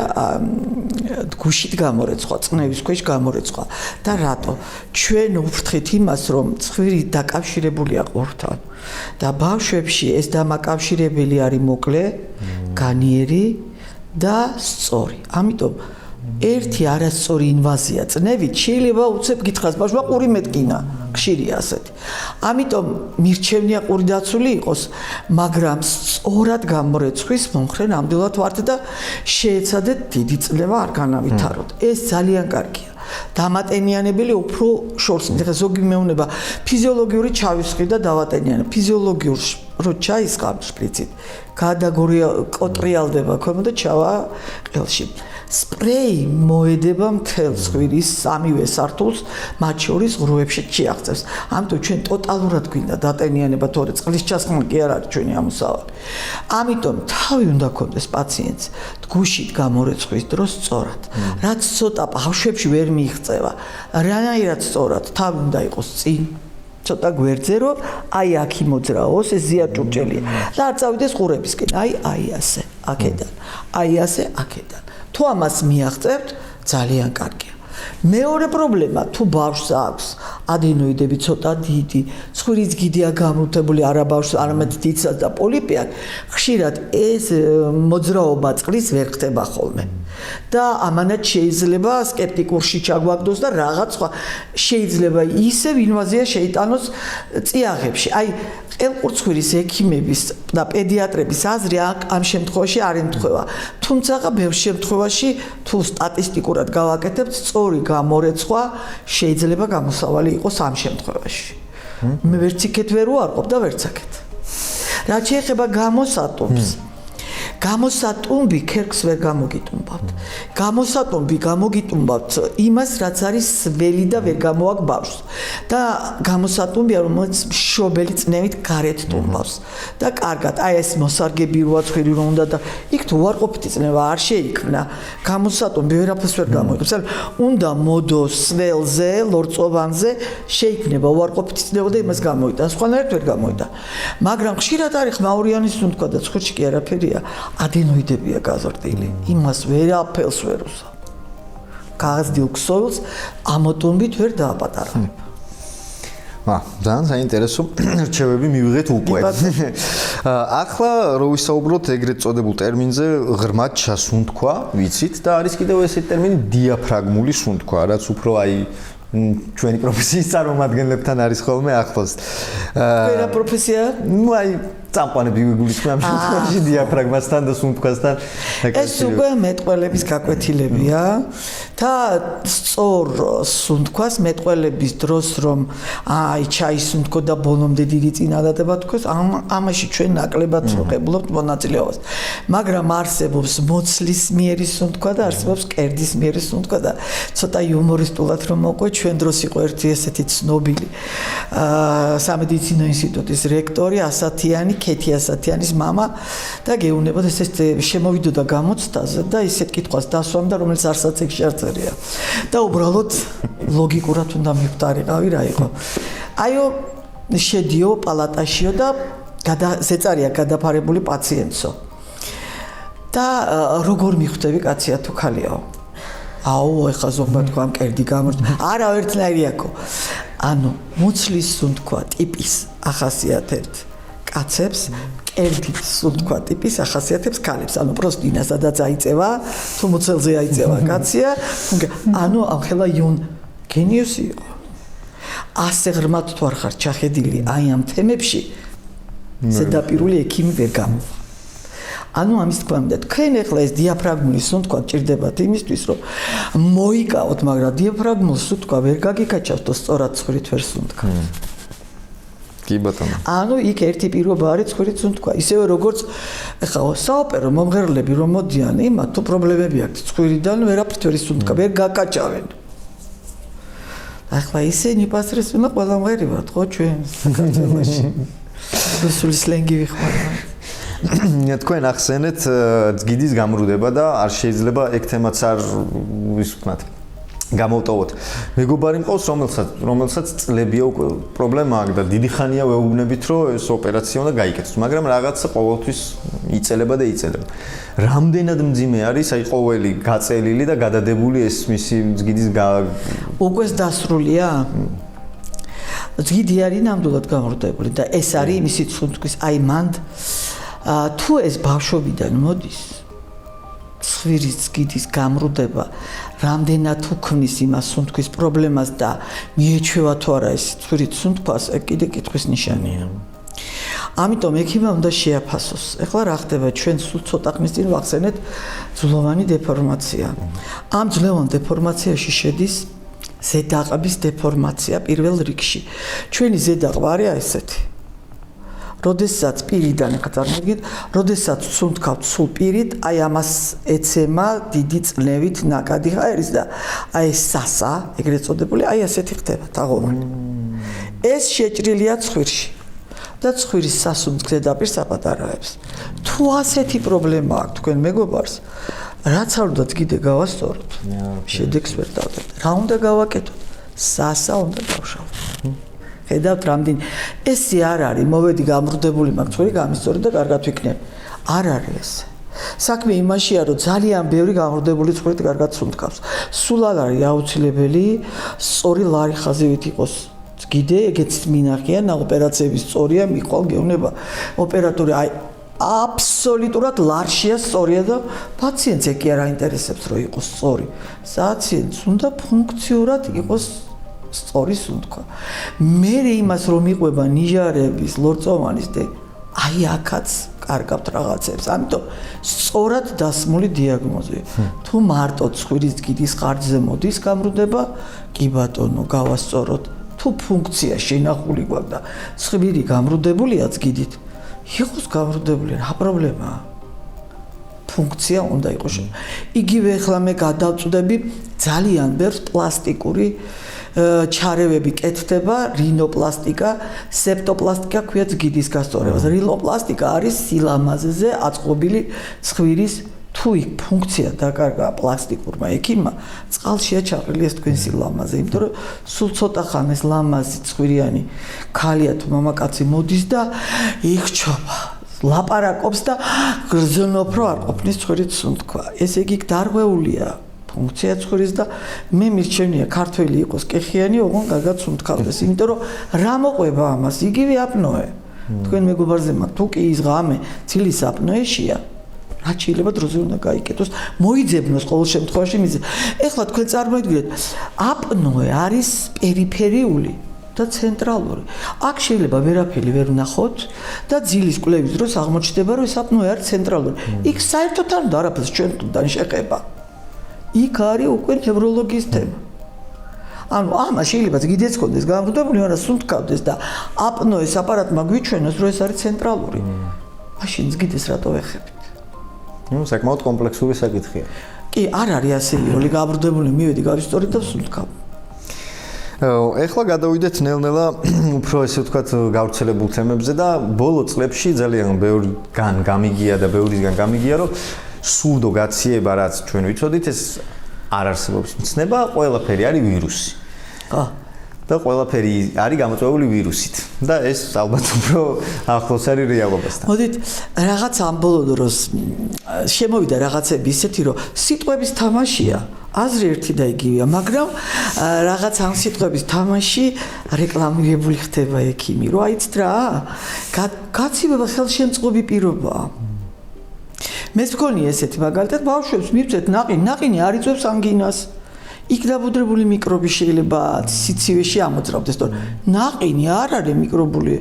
გუშით გამორეცხვა, წნევის ქვეშ გამორეცხვა და რატო? ჩვენ ვფრთხით იმას, რომ ცხვირი დაკავშირებულია ყურთან და ბავშვებში ეს დამაკავშირებელი არის მოკლე, განიერი და სწორი. ამიტომ ერთი არასწორი ინვაზია წნევით შეიძლება უცებ გითხრას ბავშვმა ყური მეტკინა, ხშირია ასეთი. ამიტომ მირჩევნია ყური დაცული იყოს, მაგრამ სწორად გამორეცხვის მომხრე ნამდვილად ვართ და შეეცადეთ დიდი წნევა არ განავითაროთ. ეს ძალიან კარგია. დამატენიანებელი უფრო შორს. ეხლა ზოგი მეუნება ფიზიოლოგიური ჩავისხი და დავატენიანებ. ფიზიოლოგიურ რო ჩაისხამ შპრიცით, კოტრიალდება ხოლმე და ჩავა ყელში. სპრეი მოედება მთელ ცხვირის სამივე სართულს, მათ შორის ღრუებში შეაღწევს. ამიტომ ჩვენ ტოტალურად გვინდა დატენიანება, თორე წყლის ჩასხმა კი არ არის ჩვენი ამოსავალი. ამიტომ თავი უნდა ქონდეს პაციენტს გუშით გამორეცხვის დროს სწორად. რაც ცოტა ბავშვებში ვერ მიიღწევა, რანაირად სწორად თავი უნდა იყოს წინ. ცოტა გვერდზე რომ აი აქ იმოძრაოს ეს ზიაჭურჭელია და არ წავიდეს ყურებისკენ. აი ასე, აქედან. აი ასე, აქედან. თუ ამას მიაღწევთ, ძალიან კარგია. მეორე პრობლემა, თუ ბავშვს აქვს ადენოიდები ცოტა დიდი, ცხვირის გიდია გამრუთებული, არა ბავშვს, არამედ დიდსაც და პოლიპი აქვს, ხშირად ეს მოძრაობა წყლის ვერ ხდება ხოლმე. და ამანაც შეიძლება სკეპტიკურში ჩაგვაგდოს და რაღაც სხვა შეიძლება ისევ ინვაზია შეიტანოს წიაღებში. აი ყელყურწხვირის ექიმების და პედიატრების აზრი ამ შემთხვევაში არ ემთხვევა. თუმცა ბევრ შემთხვევაში თუ სტატისტიკურად გავაკეთებთ, სწორი გამორეცხვა შეიძლება გამოსავალი იყოს ამ შემთხვევაში. მე ვერც იქეთ ვერ ვარყოფ და ვერც აქეთ. რაც შეეხება გამოსატუმს, გამოსატუმბი ქერქს ვერ გამოგიტუმბავთ. გამოსატუმბი გამოგიტუმბავთ იმას, რაც არის სველი და ვერ გამოაქვს ბავშვს. და გამოსატუმბია, რომელიც მშობელი წნევით გარეთ ტუმბავს. და კარგად, აი ეს მოსარგები როა ცხვირი რომ უნდა და იქ თუ უარყოფითი წნევა არ შეიქმნა, გამოსატუმბი ვერაფერს ვერ გამოიყენებს. უნდა მოდოს სველზე, ლორწოვანზე, შეიქმნება უარყოფითი წნევა და იმას გამოიტანს. სხვანაირად ვერ გამოიტან. მაგრამ ხშირად არის ხმაურიანი სუნთქვა და ცხვირში კი არაფერია. ადენოიდებია გაზრდილი. იმას ვერაფერს ვერ უსვა. გაზრდილ ქსოვილს ამოტუმბით ვერ დააპატარავებ. ძალიან საინტერესო რჩევები მივიღეთ უკვე. ახლა რო ვისაუბროთ ეგრეთ წოდებულ ტერმინზე ღრმად ჩასუნთქვა, ვიცით და არის კიდევ ესეთი ტერმინი დიაფრაგმული სუნთქვა, რაც უფრო აი ჩვენი პროფესიის წარმომადგენლებთან არის ხოლმე ახლოს. ვერა პროფესია? ნუ აი წამყვანები გულისხმობ ამ შემთხვევაში დიაფრაგმასთან და სუნთქვასთან. ეს უკვე მეტყველების გაკვეთილებია და სწორ სუნთქვას მეტყველების დროს რომ აი ჩაისუნთქო და ბოლომდე დიდი წინადადება თქოს, ამაში ჩვენ ნაკლებად ვღებულობთ მონაწილეობას. მაგრამ არსებობს მოცლისმიერი სუნთქვა და არსებობს კერდისმიერი სუნთქვა და ცოტა იუმორისტულად რომ მოყვე, ჩვენ დროს იყო ერთი ესეთი ცნობილი სამედიცინო ინსტიტუტის რექტორი ასათიანი ქეთი ასათიანის მამა და გეუბნებოდა ეს შემოვიდოდა გამოცდაზე და ისეთ კითხვას დასვამდა, რომელიც არცაც ეგ შეარწერია. და უბრალოდ ლოგიკურად უნდა მივხვდარიყავი რა იყო. აიო შედიო პალატაშიო და ზეწარია გადაფარებული პაციენტსო. და როგორ მიხვდები კაცია თუ ქალიაო? აუ ეხა ზოგმა თქვა მკერდი გამორჩა. არა ერთნაირიაკო. ანუ მუცლის სუნთქვა ტიპის ახასიათებთ კაცებს, კერდის სუნთქვა ტიპის ახასიათებს ქალებს. ანუ პროსტინა სადაც აიწევა, თუ მუცელზე აიწევა კაცია, ანუ ამხელა იუნ გენიუსი იყო. ასე ღრმად თუ არ ხარ ჩახედილი აი ამ თემებში, ზედაპირული ექიმი ვერ გამოვა. ანუ ამის თქვა მინდა, თქვენ ახლა ეს დიაფრაგმული სუნთქვა ჭირდებათ იმისთვის, რომ მოიკავოთ, მაგრამ დიაფრაგმული სუნთქვა ვერ გაგიკაჩავთ და სწორად ცხვირით ვერ სუნთქავთ. კი ბატონო. ანუ იქ ერთი პირობა არის ცხვირით სუნთქვა. ისევე როგორც ახლა საოპერო მომღერლები რომ მოდიან, იმათ თუ პრობლემები აქვს ცხვირიდან ვერაფრით ვერ სუნთქა, ვერ გაკაჭავენ. ახლა ისინი პასტრეს უნდა ყველა მღერივათ, ხო ჩვენ საქართველოში. რუსული სლენგი ვიხმარებთ. თქვენ ახსენეთ ძგიდის გამრუდება და არ შეიძლება ეგ თემაც არ ვისვქნათ. გამოვტოვოთ. მეგობარი მყავს, რომელსაც წლებია უკვე პრობლემა აქვს და დიდი ხანია ვეუბნებით, რომ ეს ოპერაცია უნდა გაიკეთოს, მაგრამ რაღაცა ყოველთვის იწელება და იწელება. რამდენად მძიმე არის აი ყოველი გაწელილი და გადადებული ეს მისი მძგიდის უკვე დასრულია? მძგიდი არის ნამდვილად გამრუდებული და ეს არის მისი ცუნთქვის აი მანდ თუ ეს ბავშვობიდან მოდის ცხვირის მძგიდის გამრუდება რამდენად უქმნის იმას სუნთქვის პრობლემას და მიეჩვევა თუ არა ეს ცხვირის სუნთქვას, კიდე კითხვის ნიშანია. ამიტომ ექიმმა უნდა შეაფასოს. ეხლა რა ხდება ჩვენ სულ ცოტა ხნის წინ ვახსენეთ ძვლოვანი დეფორმაცია. ამ ძვლოვან დეფორმაციაში შედის ზედაყბის დეფორმაცია პირველ რიგში. ჩვენი ზედაყბა არის ესეთი. როდესაც პირიდან წარმოიდგინეთ, როდესაც სუნთქავთ სულ პირით, აი ამას ეცემა დიდი წნევით ნაკადი ჰაერის და აი ეს სასა, ეგრეთ წოდებული, აი ასეთი ხდება თაღოვანი. ეს შეჭრილია ცხვირში და ცხვირის სასუნთქ ზედაპირს აპატარავებს. თუ ასეთი პრობლემა აქვს თქვენ მეგობარს, რაც არ უნდა კიდე გავასწოროთ. შედეგს ვერ დავდეთ. რა უნდა გავაკეთოთ? სასა უნდა დავშალოთ. ხედავთ რამდენი ესე არ არის მოვედი გამრუდებული მაქვს ცხვირი გამისწორი და კარგად ვიქნები. არ არის ესე. საქმე იმაშია რომ ძალიან ბევრი გამრუდებული ცხვირი კარგად სუნთქავს. სულ არ არის აუცილებელი სწორი ლარი ხაზივით იყოს კიდე ეგეც მინახია და ოპერაციების სწორია მიყვალ გეუბნება ოპერატორი აი აბსოლუტურად ლარშია სწორია და პაციენტს კი არ აინტერესებს რომ იყოს სწორი. პაციენტს უნდა ფუნქციურად იყოს სწორი სუნთქვა. მე იმას რომ იყვება ნიჟარების, ლორწოვანის და აი აქაც კარგავთ რაღაცებს. ამიტომ სწორად დასმული დიაგნოზი. თუ მარტო ცხვირის მძგიდის ხარჯზე მოდის გამრუდება, კი ბატონო, გავასწოროთ. თუ ფუნქცია შენახული გვაქვს და ცხვირი გამრუდებულია მძგიდით, იყოს გამრუდებული, რა პრობლემაა? ფუნქცია უნდა იყოს. იგივე ახლა მე გადავწვდები ძალიან ბევრ პლასტიკური ჩარევები კეთდება, რინოპლასტიკა, სეპტოპლასტიკა ქვია მძგიდის გასწორებას. რინოპლასტიკა არის სილამაზეზე აწყობილი ცხვირის თუ იქ ფუნქცია დაკარგა პლასტიკურმა ექიმმა, წყალშია ჩაყრილი ეს თქვენ სილამაზე, იმიტომ რომ სულ ცოტა ხან ეს ლამაზი ცხვირიანი ქალია თუ მამაკაცი მოდის და იხჩობა, ლაპარაკობს და გრძნობს რომ არ ყოფნის ცხვირის სუნთქვა. ესე იგი დარღვეულია ფუნქცია ცხვირის და მე მირჩენია ქართველი იყოს კეხიანი, ოღონ კარგად სუნთქავდეს, იმიტომ რომ რა მოყვება ამას, იგივე აპნოე. თქვენ მეგობარზე მაქვს, თუ კი ის ღამე ცილის აპნოეშია, რაც შეიძლება დროზე უნდა გაიკეთოს, მოიძებნოს ყოველ შემთხვევაში მიზე. ეხლა თქვენ წარმოიდგინეთ, აპნოე არის პერიფერიული და ცენტრალური. აქ შეიძლება ვერაფერი ვერ ვნახოთ და ძილის კვლევის დროს აღმოჩნდება, რომ ეს აპნოე არის ცენტრალური. იქ საერთოდ არ უნდა არაფერს ჩვენთან შეხება. იქ არის უკვე ნევროლოგიის თემა. ანუ ამას შეიძლება გიდეც კონდეს გამრუდებული, მაგრამ სუნთქავდეს და აპნოეს აპარატმა გვიჩვენოს, რომ ეს არის ცენტრალური. მაშინ გიდეს რატო ეხებთ? ნუ საკმაოდ კომპლექსური საკითხია. კი, არ არის ასე იული გამრუდებული, მივედი გავისწორე და სუნთქავ. ეხლა გადავიდეთ ნელ-ნელა უფრო ესე ვთქვათ გავრცელებულ თემებზე და ბოლო წლებში ძალიან ბევრგან გამიგია და ბევრისგან გამიგია, რომ სურდო გაციება, რაც ჩვენ ვიცოდით, ეს არ არსებობს. მცნება ყველაფერი არის ვირუსი. და ყველაფერი არის გამოწვეული ვირუსით. და ეს ალბათ უფრო ახლოს არის რეალობასთან. მოდით, რაღაც ამ ბოლო დროს შემოვიდა რაღაცები ისეთი, რომ სიტყვების თამაშია, აზრი ერთი და იგივეა, მაგრამ რაღაც ამ სიტყვების თამაში რეკლამირებული ხდება ექიმი. რო აიცით რა? გაცივება ხელშემწყობი პირობაა. მე მგონია ესეთი მაგალითად ბავშვებს მივცეთ ნაყინი არ იწვევს ანგინას. იქ დაბუდებული მიკრობი შეიძლება სიცივეში ამოძრავდეს, თორე ნაყინი არ არის მიკრობული.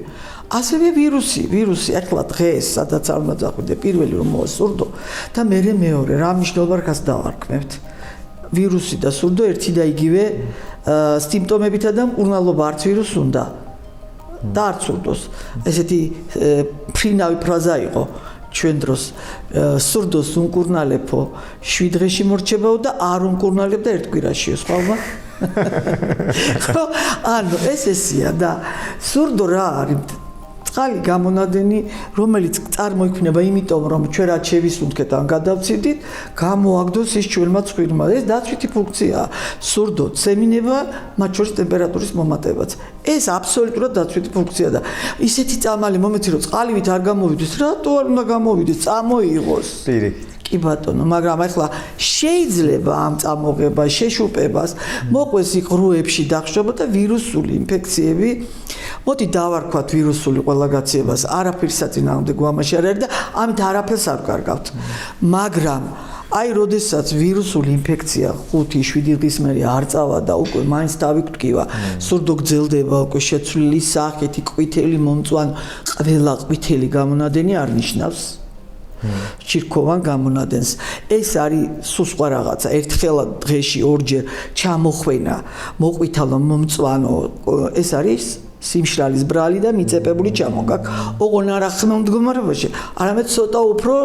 ასევე ვირუსი ახლა დღეს სადაც არ უნდა წახვიდე პირველი რომ მოსურდო და მე მეორე რა მნიშვნელობა რქას დავარქმევთ. ვირუსი და სურდო ერთი და იგივე სიმპტომებითა და მკურნალობა არც ვირუსი უნდა და არც სურდოს. ესეთი ფრინავი ფრაზა იყო ჩვენ დროს სურდოს უმკურნალებო 7 დღეში მორჩებაო და არ უმკურნალებდა ერთ კვირაშიო ხვალმა. ანუ ესეა და სურდო რა არის წყალი გამონადენი, რომელიც წარმოიქმნება იმიტომ, რომ ჩვენ რაც შევისუნთქეთ ან გადავციდით, გამოაგდოს ის ჩვენმა ცხვირმა. ეს დაცვითი ფუნქციაა. სურდო, ცემინება, მათ შორის ტემპერატურის მომატებაც. ეს აბსოლუტურად დაცვითი ფუნქცია და ისეთი წამალი მომეცი, რომ წყალივით არ გამოვიდეს, რატო არ უნდა გამოვიდეს, წამოიღოს. პირიქით. კი ბატონო, მაგრამ ახლა შეიძლება ამ წამოღებას, შეშუპებას მოყვეს ღრუებში დახშობა და ვირუსული ინფექციები. მოდი დავარქვათ ვირუსული ყველა გაციებას, არაფერს საწინააღმდეგო ამაში არ არის და ამით არაფერს არ ვკარგავთ. მაგრამ აი, როდესაც ვირუსული ინფექცია 5-7 დღის მერე არ წავა და უკვე მაინც დავიკვტკივა, სურდო გრძელდება, უკვე შეცვლილი სახეთი, ყვითელი მომწვანო, ყველა ყვითელი გამონადენი არ ნიშნავს ჭირქოვან გამონადენს. ეს არის სულ სხვა რაღაცა. ერთხელ დღეში ორჯერ ჩამოხვენა, მოყვითალო, მომწვანო, ეს არის სიმშრალის ბრალი და მიწეპებული ჩამოგაქ. ოღონ არა ხმელ მდგომარეობაში, არამედ ცოტა უფრო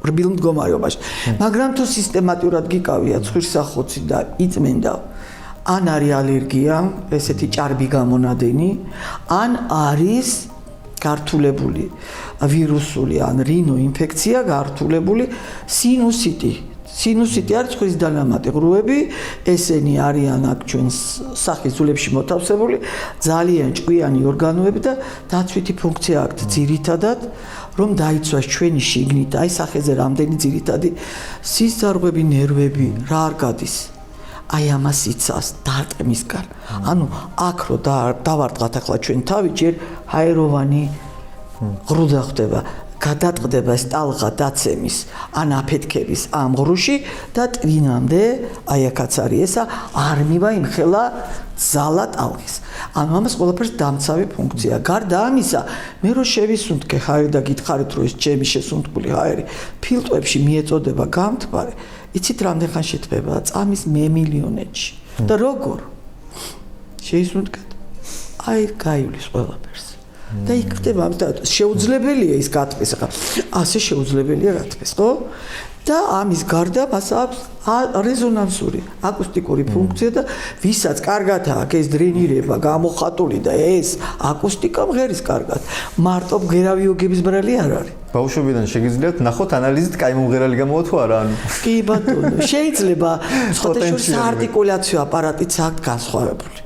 რბილ მდგომარეობაში. მაგრამ თუ სისტემატურად გიკავია ცხვირსახოცი და იწმენდა, ან არის ალერგია, ესეთი ჭარბი გამონადენი, ან არის გართულებული ვირუსული ან რინო ინფექცია, გართულებული სინუსიტი. სინუსიტი არის ცხვრის დანამატი ღრუები, ესენი არიან აქ ჩვენს სახის ძვლებში მოთავსებული, ძალიან ჭკვიანი ორგანოები და დაცვითი ფუნქცია აქვს ძირითადად, რომ დაიცვას ჩვენი შიგნით, აი სახეზე რამდენი ძირითადი სისწარღვები, ნერვები რა არ გადის. აი ამას იცავს დარტყმისგან. ანუ აქ რო დავარტყათ ახლა ჩვენ თავი, ჯერ ჰაეროვანი ღრუდა ხდება, გადატყდება სტალღა დაცემის ან აფეთქების ამ ღრუში და ტვინამდე აი აქაც არის ესა არ მივა იმხელა ძალა ტალღის. ანუ ამას ყველაფერს დამცავი ფუნქცია. გარდა ამისა, მე რო შევისუნთქე ჰაერი და გითხარით რომ ეს ჩემი შესუნთქული ჰაერი ფილტვებში მიეწოდება გამთბარე, იცით რამდენ ხანში თბება? წამის მემილიონეთში. და როგორ? შეისუნთქეთ. აი გაივლის ყველაფერს. და იქ ხდება ამ შეუძლებელია ის გათბეს, ხა ასე შეუძლებელია გათბეს, ხო? და ამის გარდა მას აქვს რეზონანსური აკუსტიკური ფუნქცია და ვისაც კარგად აქვს ეს დრენირება გამოხატული და ეს აკუსტიკა მღერის კარგად, მარტო მღერავიოგების ბრალი არ არის. ბავშვობიდან შეგიძლიათ ნახოთ ანალიზით კაი მომღერალი გამოვა თუ არა? კი ბატონო, შეიძლება სხვადასხვა საარტიკულაციო აპარატიც აქვს განსხვავებული.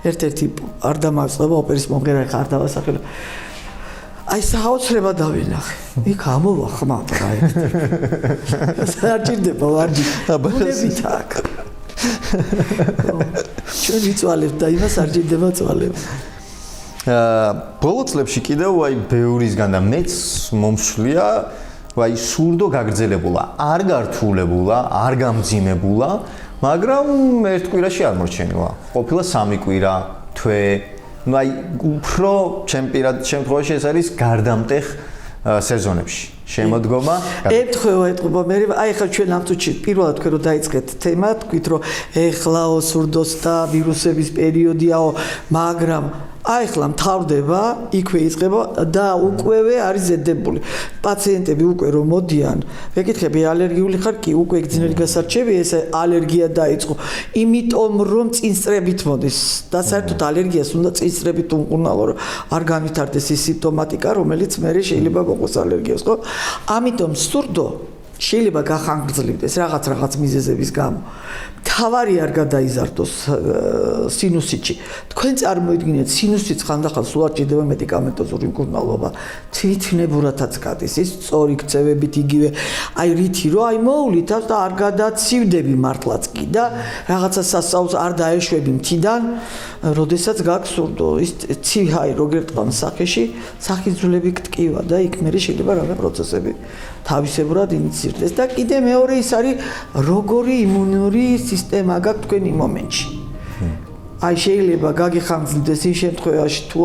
ერთ-ერთი არ დამარცხება ოპერის მომღერალი ხარ დავასახელებ. აი საოცრება დავინახე. იქ ამოვა ხმა რა. არ ჭირდება ვარჯი. ბუნებით აქ. ჩვენ ვიწვალებთ და იმას არ ჭირდება წვალება. ბოლო წლებში კიდევ აი ბევრისგან და მეც მომსვლია აი სურდო გაგრძელებულა, არ გართულებულა, არ გამძიმებულა, მაგრამ ერთ კვირაში არ მორჩენილა. ყოფილა 3 კვირა, თვე, ну აი უფრო შემთხვევაში ეს არის გარდამტეხ სეზონებში. შემოდგომა. ეთქვევა ეთყობა მე აი ხა ჩვენ ამ წუთში პირველად თქვენ რომ დაიწყეთ თემა, თქვით რომ ეხლაო სურდოს და ვირუსების პერიოდიაო, მაგრამ აი ხლა მთავრდება, იქვე იწყება და უკვე არის ზედებული. პაციენტები უკვე რომ მოდიან, ვეკითხები ალერგიული ხარ კი, უკვე გძნელი გასარჩევი, ეს ალერგია დაიწყო. იმიტომ რომ წინსწრებით მოდის. და საერთოდ ალერგიას უნდა წინსწრებით უმკურნალო, რომ არ განვითარდეს ის სიმპტომატიკა, რომელიც მე შეიძლება მოყოს ალერგიას, ხო? ამიტომ სურდო შეიძლება გახანგრძლივდეს რაღაც მიზეზების გამო. თავარი არ გადაიზარდოს სინუსიტში. თქვენ წარმოიდგინეთ, სინუსიტს ხანდახან სულ არ ჭირდება მედიკამენტოზური მკურნალობა. თვითნებურათაც გადის, ის სწორი ქცევებით იგივე. აი რითი რომ აი მოულითავს და არ გადაცივდები მართლაც კი და რაღაცა სასწაულს არ დაეშვები მთიდან, როდესაც გაქვს სურდო. ის ცივი როგორ ტყავს სახეში, სახიძვლები გტკივა და იქ მე შეიძლება რაღაც პროცესები თავისებურად ინიცირდეს და კიდე მეორე ის არის როგორი იმუნური სისტემა გაქვს თქვენი მომენტში. აი შეიძლება გაგიხანგრძლივდეს იმ შემთხვევაში თუ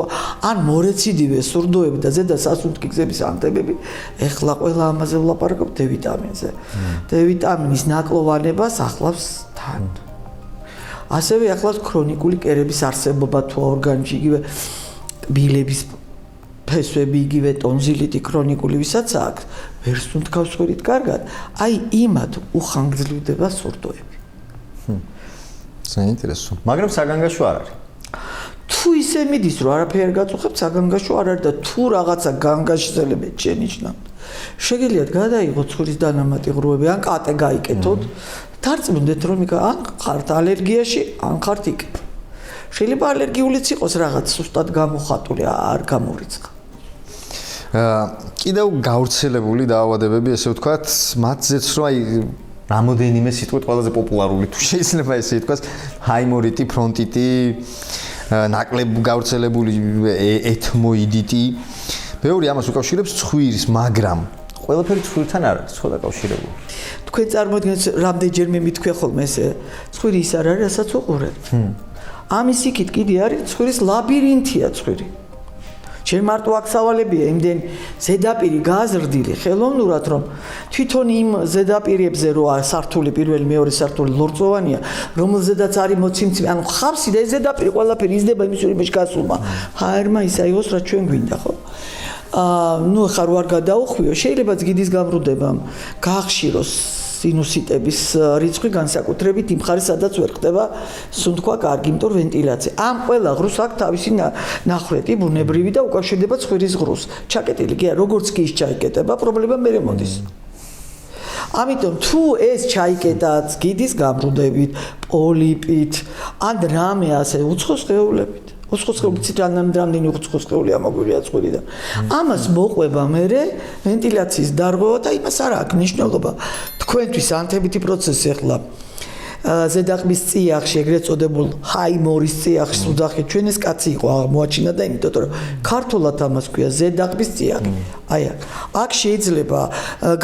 ან მორეციდივე სურდოები და ზედა სასუნთქი გზების ანტებები, ეხლა ყველა ამაზე ვლაპარაკობ დ-ვიტამინზე. დ-ვიტამინის ნაკლოვანებას ახლავს თან. ასევე ახლავს ქრონიკული კერების არსებობა თუ ორგანიზმში, იგივე ბილების ფესვები, იგივე ტონზილიტი ქრონიკული ვისაც აქვს, ვერ სუნთქავს ხვრით კარგად, აი იმათ უხანგრძლივდება სურდოები. საინტერესო. მაგრამ საგანგაშო არ არის. თუ თუ ისე მიდის რომ არაფერი გაწუხებთ საგანგაშო არ არის და თუ რაღაცა განგაშზელებთ შენიშნავთ შეგიძლიათ გადაიღოთ ცხვრის დანამატი ღრუები ან კატე გაიკეთოთ დარწმუნდეთ რომ ან ხართ ალერგიაში ან ხართ იქ შეიძლება ალერგიულიც იყოს რაღაც სუსტად გამოხატული არ გამორიცხა კიდევ გავრცელებული დაავადებები ესე ვთქვათ მათზეც რომ აი რამოდენიმე სიტყვით ყველაზე პოპულარული თუ შეიძლება ესე ითქვას ჰაიმორიტი ფრონტიტი ნაკლებ გავრცელებული ეთმოიდიტი ბევრი ამას უკავშირებს ცხვირის მაგრამ ყველაფერი ცხვირთან არ არის ხო დაკავშირებული თქვენ წარმოიდგინეთ რამდენჯერმე მithქვია ხოლმე ესე ცხვირი ის არ არის რასაც უყურებთ ამის იქით კიდე არის ცხვირის ლაბირინთია ცხვირი ჯერ მარტო აქ სავალებია იმდენ ზედაპირი გააზრდილი ხელოვნურად რომ თვითონ იმ ზედაპირებზე რო არის სართული პირველი მეორე სართული ლორწოვანია რომელზედაც არის მოციმციმე ანუ ხავსი და ეს ზედაპირი ყველაფერი იზრდება იმის ურიმეში გასულმა ჰაერმა ისა იყოს რაც ჩვენ გვინდა ხო ნუ ხარ ვარ გადაუხვიო შეიძლება გიდის გამრუდებამ გაახშიროს სინუსიტების რიცხვი განსაკუთრებით იმ ხარეს სადაც ვერ ხდება სუნთქვა კარგი იმიტომ ვენტილაცია ამ ყველა ღრუს აქვს თავისი ნახრეთი ბუნებრივი და უკავშირდება ცხვირის ღრუს ჩაკეტილი კი არა როგორც კი ის ჩაიკეტება პრობლემა მერე მოდის ამიტომ თუ ეს ჩაიკეტაც გიდის გამრუდებით პოლიპით ან რამე ასე უცხო სხეულებით უცხოცხეულით რამდენი უცხოცხეულია მოგვიღია ცხვირიდან ამას მოყვება მერე ვენტილაციის დარღვევა და იმას არ აქვს მნიშვნელობა თქვენთვის ანთებითი პროცესი ახლა ზედაყბის წიაღში ეგრეთ წოდებულ ჰაიმორის წიაღში უძახი ჩვენ ეს კაცი იყო აღმოაჩინა და იმიტომ რომ ქართულად ამას ქვია ზედაყბის წიაღი აი აქ შეიძლება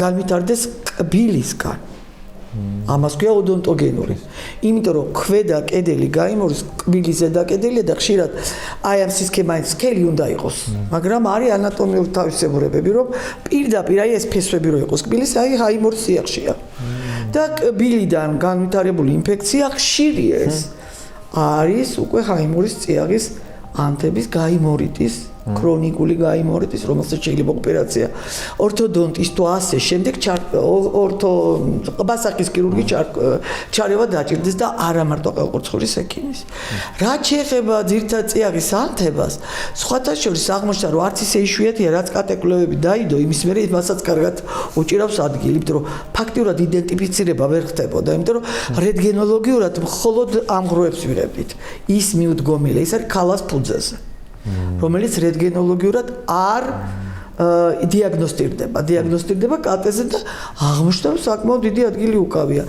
განვითარდეს კბილისგან ამას ქვია ოდონტოგენური იმიტომ რომ ქვედა კედელი გაიმორის კბილის ზედა კედელი და ხშირად აი ამ სისქემაის სქელი უნდა იყოს მაგრამ არის ანატომიური თავისებურებები რომ პირდაპირ აი ეს ფესვები რო იყოს კბილის აი ჰაიმორის წიაღშია და კბილიდან განვითარებული ინფექცია ხშირია ეს არის უკვე ჰაიმორის წიაღის ანთების გაიმორიტის ქრონიკული გაიმორიტის რომელსაც შეიძლება ოპერაცია ორთოდონტის თუ ასე შემდეგ ყბასახის ქირურგი ჩარევა დაჭირდეს და არა მარტო ყელყურცხვირის ექიმის რაც შეეხება ძირითად წიაღის ანთებას სხვათა შორის აღმოჩნდა რომ არც ისე იშვიათია რაც კატეკლევები დაიდო იმის მერე მასაც კარგად უჭირავს ადგილი იმიტომ რომ ფაქტიურად იდენტიფიცირება ვერ ხდებოდა იმიტომ რომ რენტგენოლოგიურად მხოლოდ ამ ღრუებს ვიღებდით ის მიუდგომელი ის არის ქალას ფუძეზე რომელიც რენტგენოლოგიურად არ დიაგნოსტირდება კატეზე და აღმოჩნდა რომ საკმაოდ დიდი ადგილი უკავია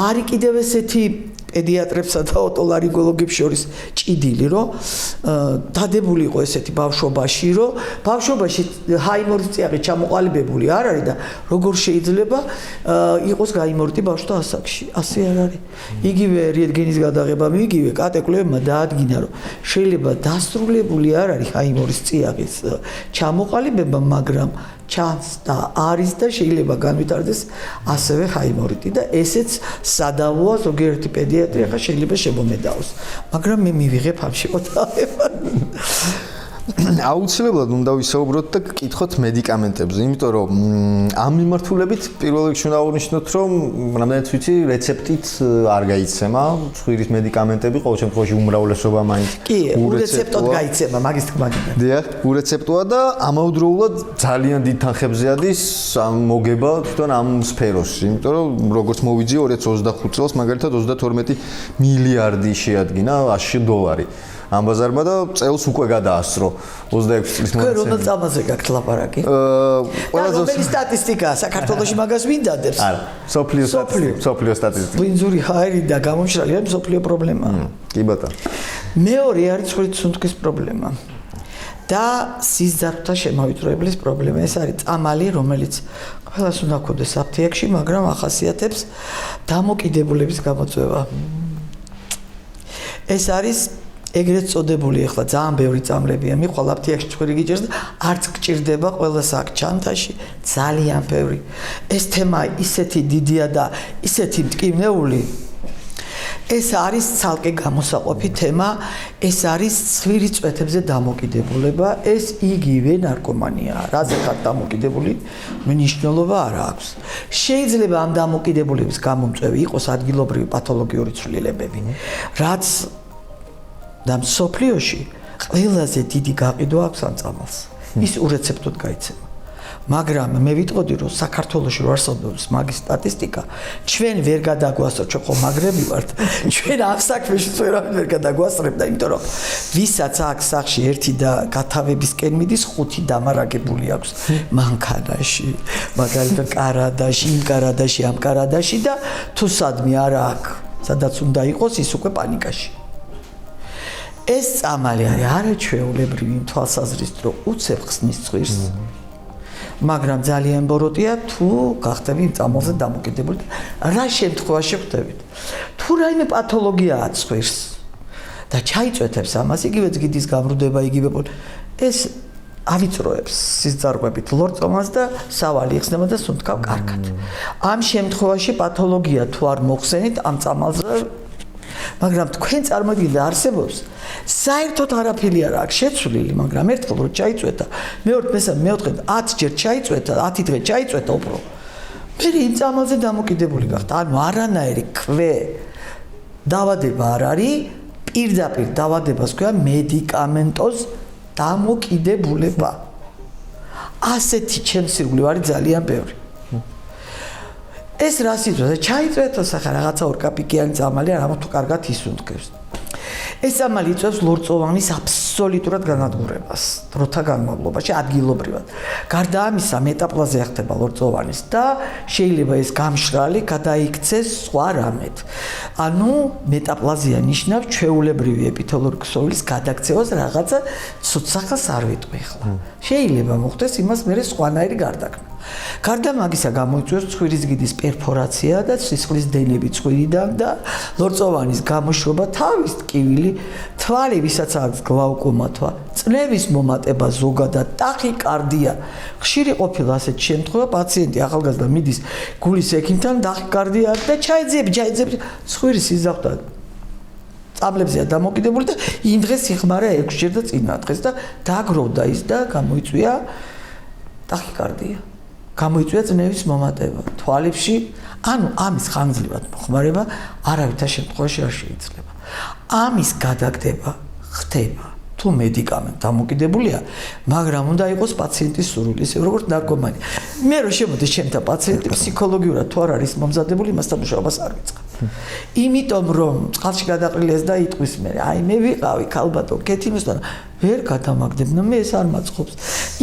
არის კიდევ ესეთი პედიატრებსა და ოტოლარინგოლოგებს შორის ჭიდილი რომ დადებული იყო ესეთი ბავშვობაში რომ ბავშვობაში ჰაიმორის წიაღი ჩამოყალიბებული არ არის და როგორ შეიძლება იყოს გაიმორიტი ბავშვთა ასაკში ასე არ არის იგივე რენტგენის გადაღება იგივე კატეკლევებმა დაადგინა რომ შეიძლება დასრულებული არ არის ჰაიმორის წიაღის ჩამოყალიბება მაგრამ ჩანს და არის და შეიძლება განვითარდეს ასევე ჰაიმორიტი და ესეც სადავოა ზოგიერთი პედიატრი ახლა შეიძლება შემომედაოს მაგრამ მე მივიღებ ამ შემოტევება აუცილებლად უნდა ვისაუბროთ და გკითხოთ მედიკამენტებზე იმიტომ რომ ამ მიმართულებით პირველ რიგში უნდა აღნიშნოთ რომ რამდენიც ვიცი რეცეპტით არ გაიცემა ცხვირის მედიკამენტები ყოველ შემთხვევაში უმრავლესობა მაინც კი ურეცეპტოდ გაიცემა მაგის თქმა უნდა დიახ ურეცეპტოა და ამავდროულად ძალიან დიდ თანხებზე ადის მოგება თვითონ ამ სფეროს იმიტომ რომ როგორც მოვიძიე 2025 წელს მაგალითად 32 მილიარდი შეადგინა $100 ამ ბაზარმა და წელს უკვე გადაასწრო 26 წლის მანძილზე. რომელ წამაზე გაქვთ ლაპარაკი? ყველაზე რომელი სტატისტიკაა საქართველოში მაგას ვინ დადებს? არა, სოფლიო სტატისტიკა. ბინძური ჰაერი და გამომშრალი არის სოფლიო პრობლემაა. კი ბატონო. მეორე არის ცხვრის სუნთქვის პრობლემა. და სიზარდთა შემოიწურებლის პრობლემა. ეს არის წამალი, რომელიც ყველას უნდა გქონდეს აფთიაქში, მაგრამ ახასიათებს დამოკიდებულების გამოწვევა. ეს არის ეგრეთ წოდებული ახლა ძალიან ბევრი წამლებია მიყვალ აფთიაქში ცხვირი გიჭერს და არც გჭირდება ყველას აქ ჩანთაში ძალიან ბევრი ეს თემა ისეთი დიდია და ისეთი მტკივნეული ეს არის ცალკე გამოსაყოფი თემა ეს არის ცხვირის წვეთებზე დამოკიდებულება ეს იგივე ნარკომანია რაზე ხარ დამოკიდებული მნიშვნელობა არ აქვს შეიძლება ამ დამოკიდებულების გამომწვევი იყოს ადგილობრივი პათოლოგიური ცვლილებები რაც და მსოფლიოში ყველაზე დიდი გაყიდვა აქვს ამ წამალს. ის ურეცეპტოდ გაიცემა. მაგრამ მე ვიტყოდი რომ საქართველოში რო არსებობს მაგის სტატისტიკა, ჩვენ ვერ გადაგვასწრო, ჩვენ ხო მაგრები ვართ. ჩვენ ამ საქმეში ვერ გადაგვასწრებდა, იმიტომ რომ ვისაც აქ სახში ერთი და გათავებისკენ მიდის, 5 დამარაგებული აქვს მანქანაში, მაგალითად კარადაში, იმ კარადაში, ამ კარადაში და თუ სადმე არა აქვს, სადაც უნდა იყოს, ის უკვე პანიკაში. ეს წამალი არის არაჩვეულებრივი იმ თვალსაზრისით, რომ უცებ ხსნის ცხვირს. მაგრამ ძალიან ბოროტია თუ გახდები იმ წამალზე დამოკიდებული. რა შემთხვევაში ხდებით? თუ რაიმე პათოლოგიაა ცხვირს და ჩაიწვეთებს ამას, იგივე ძგიდის გამრუდება, იგივე ეს ავიწროებს სიზარღვებით ლორწომას და სავალი იხსნება და სუნთქავ კარგად. ამ შემთხვევაში პათოლოგია თუ არ მოხსენით ამ წამალზე, მაგრამ თქვენ წარმოიდგინეთ არსებობს საერთოდ არაფერი არ აქვს შეცვლილი, მაგრამ ერთხელ რო ჩაიწვეთა, მეორე მესამე მეოთხე 10 ჯერ ჩაიწვეთა, 10 დღე ჩაიწვეთა უფრო. მე იმ წამალზე დამოკიდებული გახდა. ანუ არანაირი ქვე დაავადება არ არის, პირდაპირ დაავადებას ქვია მედიკამენტოს დამოკიდებულება. ასეთი ჩემს ირგვლივ არის ძალიან ბევრი. ეს რა სიტყვაა? ჩაიწვეთა სახა რაღაცა ორკაპიკიანი წამალი, რა თუ კარგად ისუნთქებს. ეს წამალი იწვევს ლორწოვანის აბსოლუტურად განადგურებას დროთა განმავლობაში ადგილობრივად. გარდა ამისა, მეტაპლაზია ხდება ლორწოვანის და შეიძლება ეს გამშრალი გადაიქცეს სხვა რამეთ. ანუ მეტაპლაზია ნიშნავს ჩვეულებრივი ეპითელური ქსოვილის გადაქცევას რაღაცა ცუცახას არ ვიტყვი ახლა. შეიძლება მოხდეს იმას მერე სხვანაირი გარდაქმნა. გარდა მაგისა გამოიწვევს ცხვირის გიდის პერფორაცია და სისხლის დენები ცხვირიდან და ლორწოვანის გამოშრობა, თავის ტკივილი, თვალი, ვისაც აქვს გლაუკომა თვა, წნევის მომატება ზოგადად, ტახიკარდია. ხშირი ყოფილა ასეთი შემთხვევა, პაციენტი ახალგაზრდა მიდის გულის ექიმთან, ტახიკარდია და ჩაიძიები, ცხვირის სიზავდა წაბლებზეა დამოკიდებული და იმ დღეს იხმარა 6 ჯერ და წინა დღეს და დაგროვდა ის და გამოიწვია ტახიკარდია. გამოიწვია წნევის მომატება თვალებში, ანუ ამის ხანგრძლივად მოხმარება არავითარ შემთხვევაში არ შეიძლება. ამის გადაგდება ხდება თუ მედიკამენტი დამოკიდებულია, მაგრამ უნდა იყოს პაციენტის სურვილი, ისე როგორც ნარკომანი. მე რო შემოდის ჩემთან პაციენტი ფსიქოლოგიურად თუ არ არის მომზადებული, მასთან მუშაობას არ ვიწყებ. იმიტომ რომ წყალში გადაყრილეს და იტყვის მე, აი მე ვიყავი ქალბატო, კეთილოსთან ვერ გადამაგდებნა, მე ეს არ მაწყობს.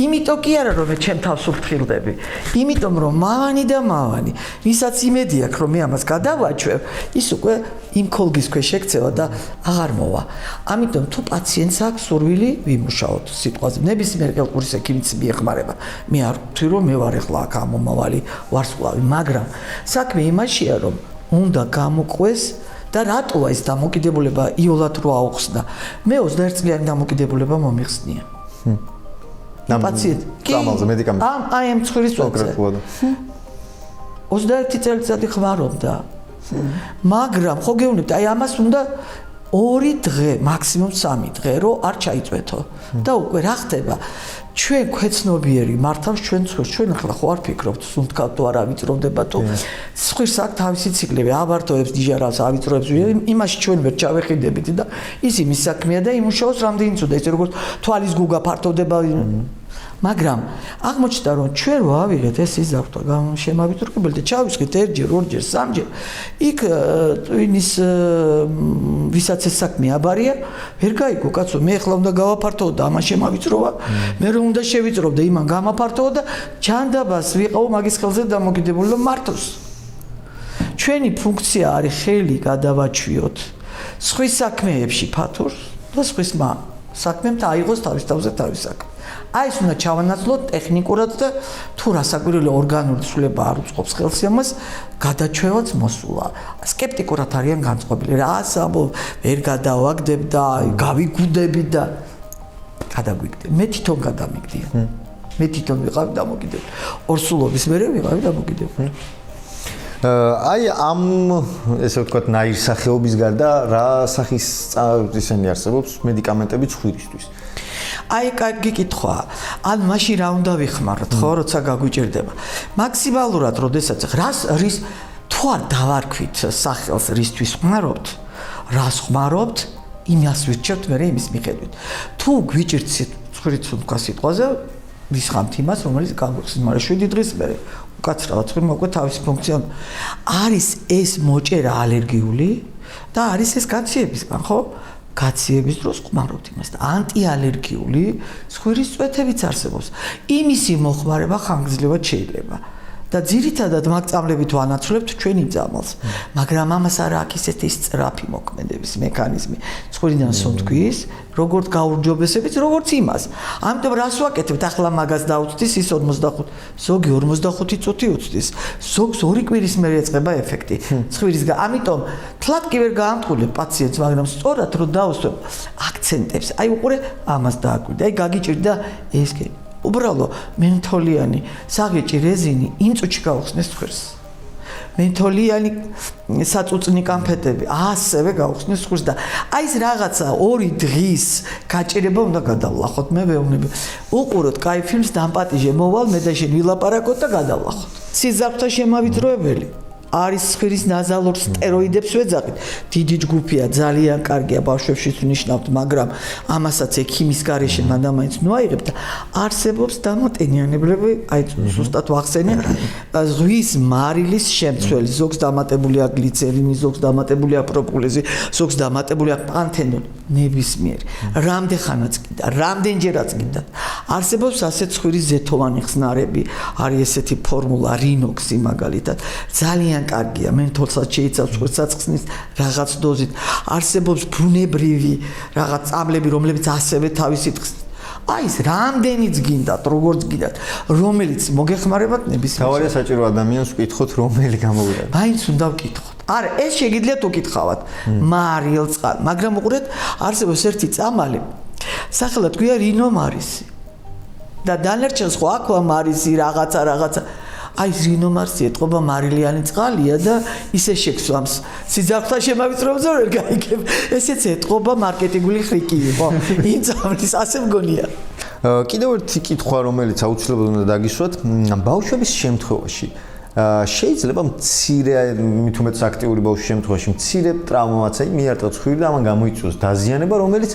იმიტომ კი არა რომ მე ჩემ თავს ვფრთხილდები, იმიტომ რომ მავანი, ვისაც იმედი აქვს რომ მე ამას გადავაჩვევ, ის უკვე იმ ქოლგის ქვეშ ექცევა და აღარ მოვა. ამიტომ თუ პაციენტს აქვს სურვილი, ვიმუშაოთ სიტყვაზე. ნებისმიერ ყელყურის ექიმიც მიეხმარება. მე არ ვთქვი რომ მე ვარ ახლა აქ ამომავალი ვარსკვლავი, მაგრამ საქმე იმაშია რომ უნდა გამოყვეს და რატოა ეს დამოკიდებულება იოლად რო აუხსნა. მე 21 წლიანი დამოკიდებულება მომიხსნია. პაციენტ წამალზე მედიკამენტი. აი ამ ცხვირის კონკრეტულად. 21 წელიწადი ხმარობდა. მაგრამ ხო გეუბნებთ, აი ამას უნდა 2 დღე, მაქსიმუმ 3 დღე რო არ ჩაიწვეთო. და უკვე რა ხდება? ჩვენ ქვეცნობიერი მართავს ჩვენ ცხვირს, ჩვენ ახლა ხო არ ფიქრობთ სუნთქავ თუ არა ვიწროვდება თუ ცხვირს აქვს თავისი ციკლები, აბარტოებს, ნიჟარავს, ავიწროებს, იმაში ჩვენ ვერ ჩავეხიდებით და ის იმის საქმეა და იმუშაოს რამდენი წუთი, ესე როგორც თვალის გუგა ფართოვდება. მაგრამ აღმოჩნდა რომ ჩვენ ვავიღეთ ეს იზავთვა შემავიტრუგებელი და ჩავისხეთ 1ჯერ, 2ჯერ, 3ჯერ. იქ ტვინის ვისაც ეს საქმე აბარია, ვერ გაიგო კაცო, მე ახლა უნდა გავაფართოვო და ამას შემავიწროვა. მე რომ უნდა შევიწროვდე, იმან გამაფართოვა და ჯანდაბას ვიყავ მაგის ხელზე დამოკიდებული და მართოს. ჩვენი ფუნქცია არის ხელი გადავაჩვიოთ სხვის საქმეებში ფათურს და სხვის საქმემ აიღოს თავის თავზე თავის საქმე. აი ეს უნდა ჩავანაცვლოთ ტექნიკურად და თუ რასაკვირველი ორგანული ცვლილება არ უწყობს ხელს ამას, გადაჩვევაც მოსულა. სკეპტიკურად არიან განწყობილი. რას ამბობ, ვერ გადავაგდებ და გავიგუდები და გადაგვიგდე. მე თვითონ გადამიგდია. მე თვითონ ვიყავ დამოკიდებული. ორსულობის მერე ვიყავ დამოკიდებული. აი ამ ესე ვთქვათ ნაირსახეობის გარდა რა სახის ისენი არსებობს მედიკამენტები ცხვირისთვის? აი კარგი კითხვაა. ან მაშინ რა უნდა ვიხმაროთ, ხო, როცა გაგვიჭირდება. მაქსიმალურად, როდესაც რის თუ არ დავარქვით სახელს, რისთვის ხმარობთ, რას ხმარობთ, იმას ვირჩევთ მე იმის მიხედვით. თუ გვიჭირთ ცხვირის სუნთქვა სიტყვაზე, ვისხამთ იმას, რომელიც გაგვიხსნის, მაგრამ 7 დღის მერე უკაცრავად ცხვირი მოკვდა თავისი ფუნქცია. არის ეს მოჭერა ალერგიული და არის ეს გაციებისგან, ხო? გაციების დროს ხმარობთ იმას და ანტიალერგიული ცხვირის წვეთებიც არსებობს. იმისი მოხმარება ხანგრძლივად შეიძლება. და ძირითადად მაგწამლებით ვანაცვლებთ ჩვენი ძამალს, მაგრამ ამას არ აქვს ესეთი სწრაფი მოქმედების მექანიზმი. ცხვირიდან სუნთქვის, როგორც გაურჯობესებით, როგორც იმას. ამიტომ რას ვაკეთებთ? ახლა მაგას დაუწვდის ის 45, ზოგი 45 წუთი უწვდის. ზოგს 2 კვირის მერე ეწყება ეფექტი. ცხვირისგან. ამიტომ თლად კი ვერ გაამტყულებ პაციენტს, მაგრამ სწორად რო დაუსვებ აქცენტებს. აი უყურე ამას დააკვირდა. აი გაგიჭირდა ეს კი უბრალო მენთოლიანი საღიჭი რეზინი იმ წუთში გაუხსნეს ცხვირს. მენთოლიანი საწუწნი კანფეტები ასევე გაუხსნეს ცხვირს და აი ეს რაღაცა 2 დღის გაჭირება უნდა გადავლახოთ. მე ვეუბნები, უყუროთ კაი ფილმს დამპატიჟე მოვალ მე და შენ ვილაპარაკოთ და გადავლახოთ. სიზარღვთა შემავიწროებელი არის ცხვირის ნაზალურ სტეროიდებს ვეძახით. დიდი ჯგუფია, ძალიან კარგია ბავშვებშიც ვნიშნავთ, მაგრამ ამასაც ექიმის გარეშე მანდამაინც ნუაიღებ და არსებობს დამატენიანებლები, აი ზუსტად ვახსენე, ზღვის მარილის შემცველი, ზოგს დამატებულია გლიცერინი, ზოგს დამატებულია პროპულეზი, ზოგს დამატებულია პანთენოლი, ნებისმიერი. რამდენხანაც კიდე, რამდენჯერაც კიდე. არსებობს ასეთ ცხვირის ზეთოვანი ხსნარები, არის ესეთი ფორმულა რინოქსი მაგალითად, ძალიან კარგია, მენთოლსაც შეიცავს ცხვირსაც ხსნის რაღაც დოზით. არსებობს ბუნებრივი რაღაც წამლები, რომლებიც ასევე თავისით ხსნის. აი ეს რამდენიც გინდათ, როგორც გინდათ, რომელიც მოგეხმარებათ ნებისმიერ. თავარია საჭირო ადამიანს ვკითხოთ, რომელი გამოვიდა. მაინც უნდა ვკითხოთ. არა, ეს შეგიძლიათ უკითხავთ. მარილ წყალ, მაგრამ უყურეთ, არსებობს ერთი წამალი. სახელად გვია რინომარისი. და დანარჩენს ხო აკვამარისი რაღაცა აი რინომარსი ეთყობა მარილიანი წყალია და ისე შექსვამს. სიძახთა შემავიწროებზე ვერ გაიგებ. ესეც ეთყობა მარკეტინგული ხრიკი იყო. იმ წამლის ასე მგონია. კიდევ ერთი კითხვა, რომელიც აუცილებლად უნდა დაგისვათ, ბავშვების შემთხვევაში შეიძლება მცირე, მით უმეტეს აქტიური ბავშვის შემთხვევაში მცირე ტრავმაც აი მიარტყა ცხვირი და ამან გამოიწვიოს დაზიანება, რომელიც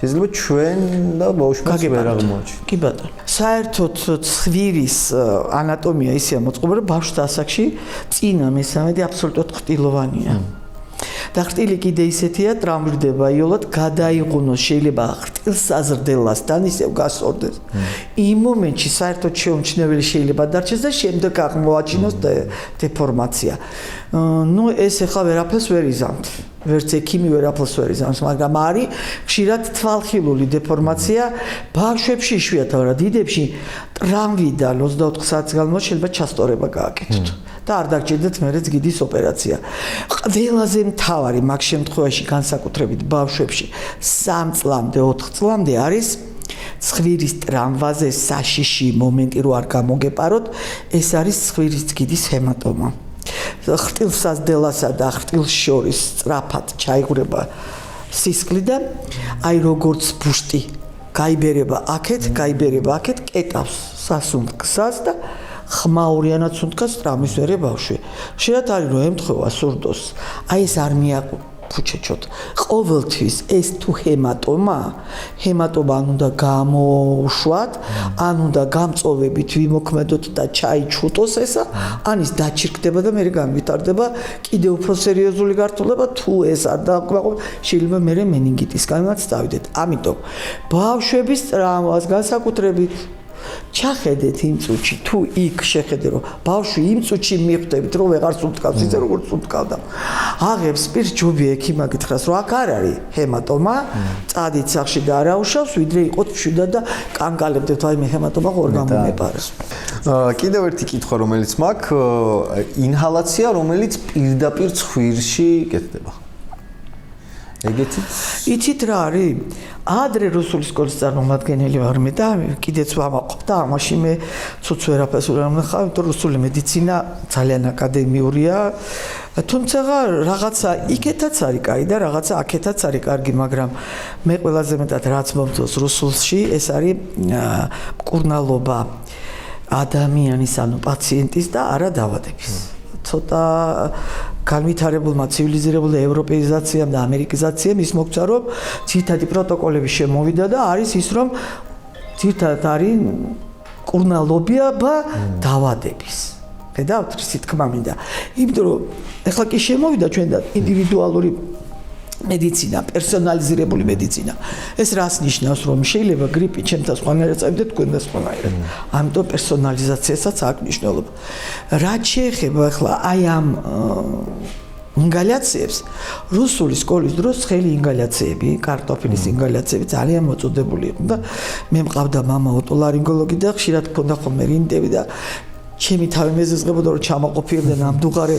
შეიძლება ჩვენ და ბავშვებს ვერ აღმოაჩინოთ. კი ბატონო. საერთოდ ცხვირის ანატომია ისეა მოწყობილი, რომ ბავშვთა ასაკში წინა მესამედი აბსოლუტურად ხრტილოვანია. და ხრტილი კიდე ისეთია, ტრავმირდება იოლად, გადაიღუნოს, შეიძლება ხრტილს საზრდელასთან ისევ გასორდეს. იმ მომენტში საერთოდ შეუმჩნეველი შეიძლება დარჩეს და შემდეგ აღმოაჩინოს დეფორმაცია. ნუ ეს ახლა ვერაფერს ვერ იზამთ. ვერც ექიმი ვერაფერს ვერ იზამს, მაგრამ არის ხშირად თვალხილული დეფორმაცია ბავშვებში იშვიათად, მაგრამ დიდებში ტრავმიდან 24 საათის განმავლობაში შეიძლება ჩასწორება გააკეთოთ. და არ დაგჭირდეთ მერეც გიდის ოპერაცია. ყველაზე მთავარი მაგ შემთხვევაში განსაკუთრებით ბავშვებში 3 წლამდე 4 წლამდე არის ცხვირის ტრამვაზე საშიში მომენტი რო არ გამოგეპაროთ, ეს არის ცხვირის გიდის ჰემატომა. ხრტილსაზრდელასა და ხრტილს შორის სწრაფად ჩაიგრება სისხლი და აი როგორც ბუშტი გაიბერება აქეთ, კეტავს სასუნთქსას და ხმაურიანად სუნთქას ტრამვის მერე ბავშვი. ხშირად არის რომ ემთხვევა სურდოს. აი ეს არ მიაკუჩეჩოთ. ყოველთვის ეს თუ ჰემატომა ან უნდა გამოუშვათ, ან უნდა გამწოვებით ვიმოქმედოთ და ჩაიჩუტოს ესა, ან ის დაჩირკდება და მერე განვითარდება კიდე უფრო სერიოზული გართულება, თუ ეს არ დააკვირვებთ, შეიძლება მერე მენინგიტისგანაც დავიდეთ. ამიტომ ბავშვების ტრავმას განსაკუთრებით ჩახედეთ იმ წუთში, თუ იქ შეხედე რომ ბავშვი იმ წუთში მიხვდებით რომ ვეღარ სუნთქავს ისე როგორც სუნთქავდა. აღებს პირს ჯობია ექიმა გითხრას რომ აქ არ არის ჰემატომა, წადით სახში და არაუშავს, ვიდრე იყოთ მშვიდად და კანკალებდეთ აი მე ჰემატომა ხარ გამომეპარეს. კიდევ ერთი კითხვა რომელიც მაქვს, ინჰალაცია რომელიც პირდაპირ ცხვირში კეთდება. ეგეთი? იცით რა არის? ადრე რუსული სკოლის წარმომადგენელი ვარ მე და კიდეც ვამაყობ და ამაში მე ცუც ვერაფერს ვერ ამხავ, იმიტომ რუსული მედიცინა ძალიან აკადემიურია. თუმცა რაღაცა იქეთაც არის კაი და რაღაცა აქეთაც არის კარგი, მაგრამ მე ყველაზე მეტად რაც მომწონს რუსულში, ეს არის მკურნალობა ადამიანის, ანუ პაციენტის და არა დაავადების. ცოტა განვითარებულმა ცივილიზირებულ ევროპეიზაციამ და ამერიკიზაციამ ის მოგცა რომ ძირითადი პროტოკოლები შემოვიდა და არის ის რომ ძირითადად არის კურნალობიობა დაავადების. ხედავთ რისი თქმა მინდა. იმიტომ რომ ეხლა კი შემოვიდა ჩვენ და ინდივიდუალური მედიცინა, პერსონალიზირებული მედიცინა. ეს რას ნიშნავს, რომ შეიძლება გრიპი ჩემთან სხვანაირად წავიდეთ, თქვენთან სხვანაირად. ამიტომ პერსონალიზაციასაც აქვს მნიშვნელობა. რაც შეეხება ახლა აი ამ ინგალიაციებს, რუსული სკოლის დროს ცხელი ინგალიაციები, კარტოფილის ინგალიაციები ძალიან მოწოდებული იყო და მე მყავდა მამა ოტოლარინგოლოგი და ხშირად მქონდა ხოლმე რინიტები და ჩემი თავი მეზეზღებოდა რომ ჩამოყოფიებდნენ ამ დუღარე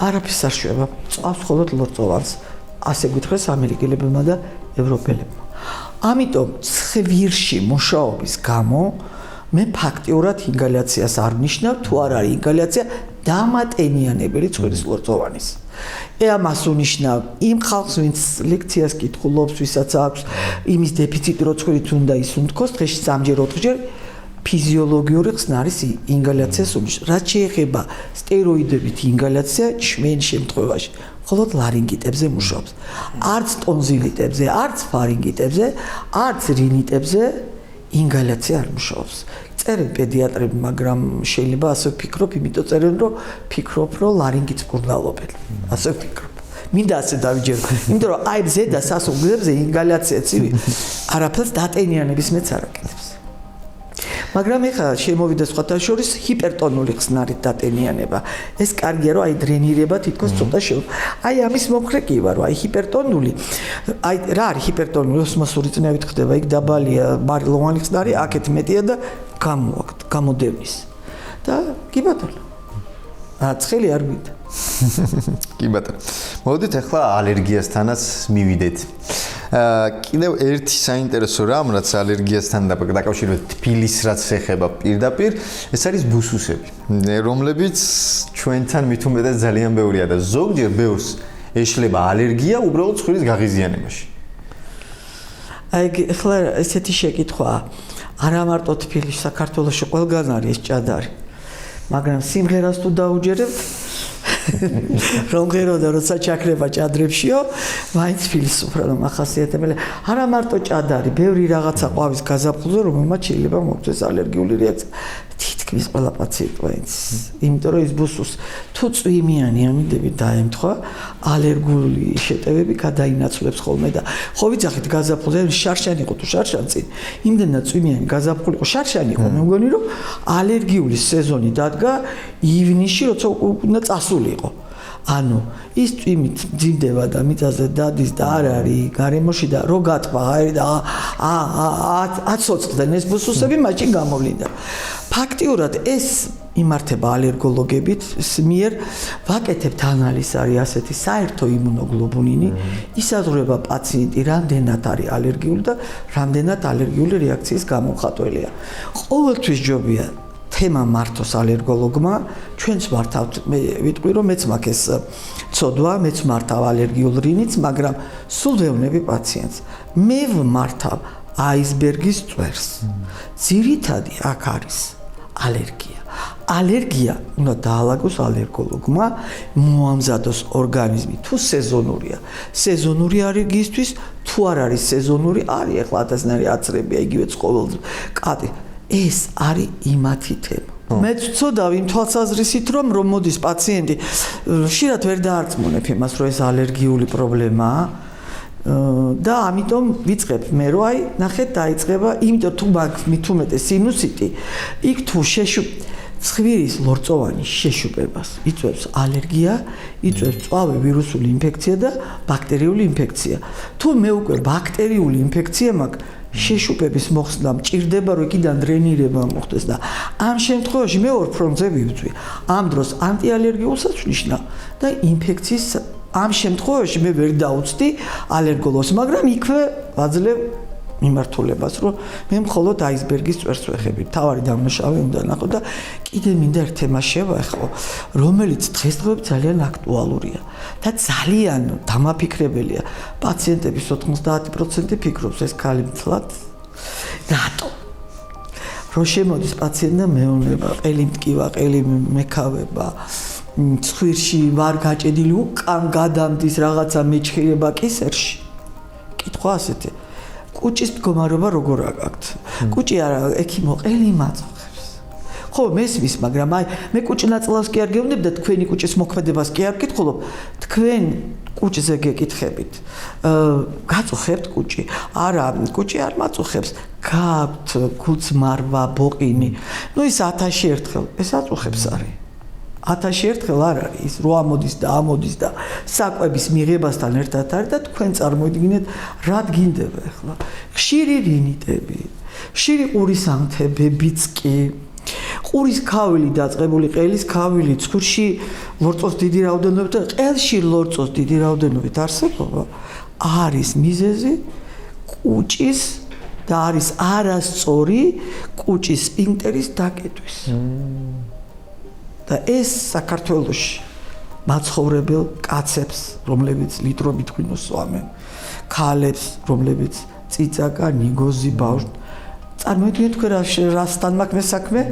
არაფერს არ შვება, წავს მხოლოდ ლორწოვანს. ასე გითხრეს ამერიკელებმა და ევროპელებმა. ამიტომ ცხვირში მუშაობის გამო მე ფაქტიურად ინგალიაციას არ ვნიშნავ, თუ არ არის ინგალიცია დამატენიანებელი ცხვირის ლორწოვანის. ამას უნიშნავ იმ ხალხს, ვინც ლექციას კითხულობს, ვისაც აქვს იმის დეფიციტი, რომ ცხვირით უნდა ისუნთქოს, დღეში 3-ჯერ 4-ჯერ ფიზიოლოგიური ხსნარის ინგალიაციას უნიშნავს. რაც შეეხება სტეროიდებით ინგალიცია, ჩვენ შემთხვევაში მხოლოდ ლარინგიტებზე მუშაობს. არც ტონზილიტებზე, არც ფარინგიტებზე, არც რინიტებზე ინგალიცია არ მუშაობს. წერენ პედიატრები, მაგრამ შეიძლება ასე ვფიქრობ, იმიტომ წერენ, რომ ფიქრობ, რომ ლარინგიტს კურნალობენ. ასე ვფიქრობ. მინდა ასე დავიჯერო. იმიტომ რომ აი ზედა სასუგებზე ინგალიცია ცივი არაფერს დატენიანების მეც არ აკეთებს. მაგრამ ეხლა შემოვიდა სხვათა შორის ჰიპერტონული ხსნარით დატენიანება. ეს კარგია რომ აი დრენირება თითქოს ცოტა აი ამის მომხრე კი ვარ, რომ აი ჰიპერტონული აი რა არის ჰიპერტონული ოსმოსური წნევით ხდება, იქ დაბალია მარილოვანი ხსნარი, აქეთ მეტია და გამოდევნის. და კი ბატონო. ცხელი არ გვიდა. კი ბატონო. მოდით ახლა ალერგიასთანაც მივიდეთ. კიდევ ერთი საინტერესო რამ, რაც ალერგიასთან დაკავშირებით თბილის რაც ეხება პირდაპირ, ეს არის ბუსუსები, რომლებიც ჩვენთან მით უმეტეს ძალიან ბევრია და ზოგჯერ ბევრს ეშლება ალერგია უბრალოდ ცხვირის გაღიზიანებაში. აი ახლა ესეთი შეკითხვა არა მარტო თბილისში, საქართველოში ყველგან არის ეს ჭადარი. მაგრამ სიმღერას თუ დაუჯერებთ რომ ღეროდა როცა ჩაქრება ჭადრებშიო, მაინც ფილოსოფია ახასიათებელი. არა მარტო ჭადარი, ბევრი რაღაცა ყვავის გაზაფხულზე, რომელმაც შეიძლება მოგვწეს ალერგიული რეაქცია. თითქმის ყველა პაციენტმა იცის. იმიტომ რომ ის ბუსუს თუ წვიმიანი ამინდები დაემთხვა, ალერგიული შეტევები გადაინაცვლებს ხოლმე და ხო ვიცახით გაზაფხულზე შარშანი იყო თუ შარშანწინ, იმდენად წვიმიანი გაზაფხული იყო, შარშანი იყო, მე მგონი რომ ალერგიული სეზონი დადგა ივნისში, როცა უნდა წასული იყო. ანუ ის წვიმით ძიმდება და მიწაზე დადის და არ არის გარემოში და რო გატყვა აი და აცოცხლდნენ ეს ბუსუსები, მაშინ გამოვლინდა. ფაქტიურად ეს იმართება ალერგოლოგებით მიერ ვაკეთებთ ანალიზს არის ასეთი საერთო იმუნოგლობულინი, ისაზღვრება პაციენტი რამდენად არის ალერგიული და რამდენად ალერგიული რეაქციის გამომხატველია. ყოველთვის ჯობია თემა მართოს ალერგოლოგმა, ჩვენც მართავთ, მე ვიტყვი რომ მეც მაქვს ეს ცოდვა, მეც მართავ ალერგიულ რინიტს, მაგრამ სულ ვეუბნები პაციენტს. მე ვმართავ აისბერგის წვერს. ძირითადი აქ არის ალერგია. ალერგია უნდა დაალაგოს ალერგოლოგმა, მოამზადოს ორგანიზმი თუ სეზონურია. სეზონური ალერგიისთვის თუ არ არის სეზონური, არის ახლა ათასნაირი აცრებია იგივე ცხოველზე. კატი ეს არის იმათი თემა. მე ვწოდავ იმ თვალსაზრისით, რომ მოდის პაციენტი, ხშირად ვერ დაარწმუნებ იმას, რომ ეს ალერგიული პრობლემაა და ამიტომ ვიწყებ მე, რომ აი, ნახეთ, დაიწყება, იმიტომ თუ მაქვს მით უმეტეს სინუსიტი, იქ თუ ცხვირის ლორწოვანი შეშუპებას იწვევს ალერგია, იწვევს წვავე ვირუსული ინფექცია და ბაქტერიული ინფექცია. თუ მე უკვე ბაქტერიული ინფექცია მაქვს, შეშუპების მოხსნა მჭირდება, რომ იქიდან დრენირება მოხდეს და ამ შემთხვევაში მე ორ ფრონტზე ვიბრძვი. ამ დროს ანტიალერგიულსაც ვნიშნავ და ინფექციის ამ შემთხვევაში მე ვერ დაუწდი ალერგოლოგს, მაგრამ იქვე ვაძლევ მიმართულებას, რომ მე მხოლოდ აისბერგის წვერს ვეხები. თავარი დამნაშავე უნდა ნახო და კიდე მინდა ერთ თემას შევეხო, რომელიც დღესდღეობით ძალიან აქტუალურია და ძალიან დამაფიქრებელია. პაციენტების 90% ფიქრობს ეს ქალი მთლად. რატო? რო შემოდის პაციენტი და მეუბნება, ყელი მტკივა, ყელი მექავება, ცხვირში ვარ გაჭედილი უკან გადამდის რაღაცა მეჩხირება კისერში. კითხვა ასეთი. კუჭის მდგომარეობა როგორ აგაქვთ? კუჭი არა, ექიმო, ყელი მაწუხებს. ხო, მესმის, მაგრამ აი მე კუჭნაწლავს კი არ გეუბნებ და თქვენი კუჭის მოქმედებას კი არ ვკითხულობ. თქვენ კუჭზე გეკითხებით. გაწუხებთ კუჭი? არა, კუჭი არ მაწუხებს. გაქვთ გულწმარვა, ბოყინი. ნუ ის 1000-ში ერთხელ ეს აწუხებს არის. 1000-ში ერთხელ არ არის ის რო ამოდის და ამოდის და საკვების მიღებასთან ერთად არის და თქვენ წარმოიდგინეთ რა გინდება ახლა. ხშირი რინიტები, ხშირი ყურის ანთებებიც კი. ყურის ქავილი დაწყებული, ყელის ქავილი, ცხვირში ლორწოს დიდი რაოდენობით და ყელში ლორწოს დიდი რაოდენობით არსებობა არის მიზეზი კუჭის და არის არასწორი კუჭის სფინკტერის დაკეტვის. და ეს საქართველოში მაცხოვრებელ კაცებს, რომლებიც ლიტრობით ღვინოს სვამენ, ქალებს, რომლებიც წიწაკა, ნიგოზი, ბავშვი წარმოიდგინეთ თქვენ რასთან მაქვს საქმე?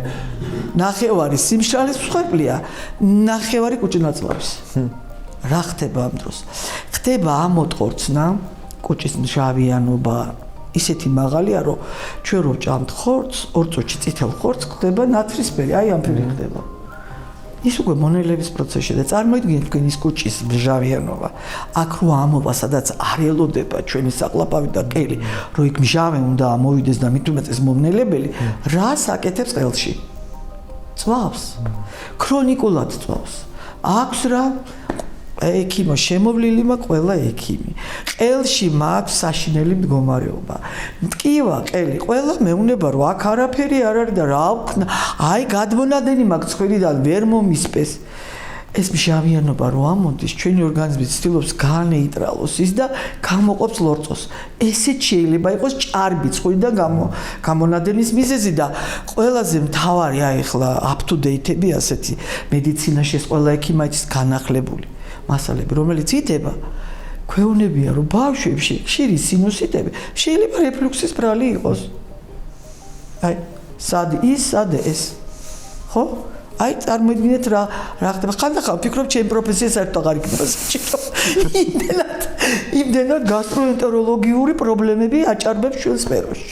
ნახევარი სიმშრალის მსხვერპლია, ნახევარი კუჭნაწლავის. რა ხდება ამ დროს? ხდება ამოწყორცნა, კუჭის მჟავიანობა ისეთი მაღალია, რომ ჩვენ რო ჭამთ ხორცს, ორ წუთში წითელ ხორცს ხდება ნაცრისფერი, აი ამ ფერი ხდება. ის უკვე მონელების პროცესში და წარმოიდგინეთ თქვენ ის კუჭის მჟავიანობა. აქ რო ამოვა, სადაც არ ელოდება ჩვენი საყლაპავი და ყელი, რომ იქ მჟავე უნდა ამოვიდეს და მით უმეტეს მომნელებელი, რას აკეთებს ყელში? წვავს. ქრონიკულად წვავს. აქვს რა ექიმო შემოვლილი მაქვს ყველა ექიმი. ყელში მაქვს საშინელი მდგომარეობა. მტკივა ყელი, ყველა მეუნება რომ აქ არაფერი არ არის და რა ვქნა. აი გადმონადენი მაქვს ცხვირიდან ვერ მომისპეს. ეს მჟავიანობა რო ამოდის, ჩვენი ორგანიზმი ცდილობს განეიტრალოს ის და გამოყოფს ლორწოს. ესეც შეიძლება იყოს ჭარბი ცხვირიდან გამონადენის მიზეზი და ყველაზე მთავარი აი ახლა up to date-ები ასეთი მედიცინაში ეს ყველა ექიმაჩის განახლებული მასალები, რომელიც იდება, გვეუბნებიან, რომ ბავშვებში ხშირი სინუსიტები შეიძლება რეფლუქსის ბრალი იყოს. აი, სად ის, სად ეს. ხო? აი, წარმოიდგინეთ რა ხდება. ხანდახან ვფიქრობ, ჩემი პროფესია საერთოდ აღარ იქნება საჭირო. იმდენად გასტროენტეროლოგიური პრობლემები აჭარბებს ჩვენ სფეროში.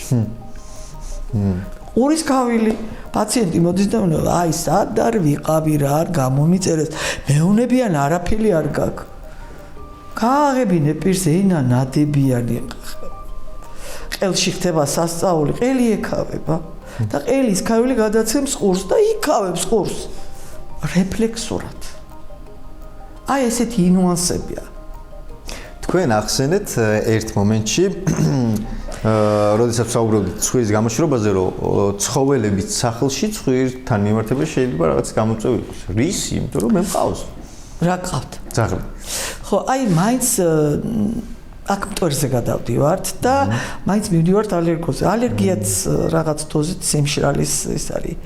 ყურის ქავილი პაციენტი მოდის და აი სად არ ვიყავი რა არ გამომიწერეს მეუნებიან არაფერი არ გაქვს გააღებინე პირზე ენა ნადებიანი ყელში ხდება სასწაული ყელი ეკავება და ყელის ქავილი გადაცემს ყურს და იქავებს ყურს რეფლექსურად აი ესეთი ნიუანსებია თქვენ ახსენეთ ერთ მომენტში როდესაც საუბრობთ ცხვირის გამოშვებაზე, რომ ცხოველების სახლში ცხვირთან მიმართებაში შეიძლება რაღაც გამოწვევი იყოს. რისი? იმიტომ რომ მე მყავს. რა გყავთ? ძაღლი. ხო, აი მაინც აქ მტვერზე გადავდივართ და მაინც მივდივართ ალერგოზე. ალერგიაც რაღაც დოზით სიმშრალის ეს არის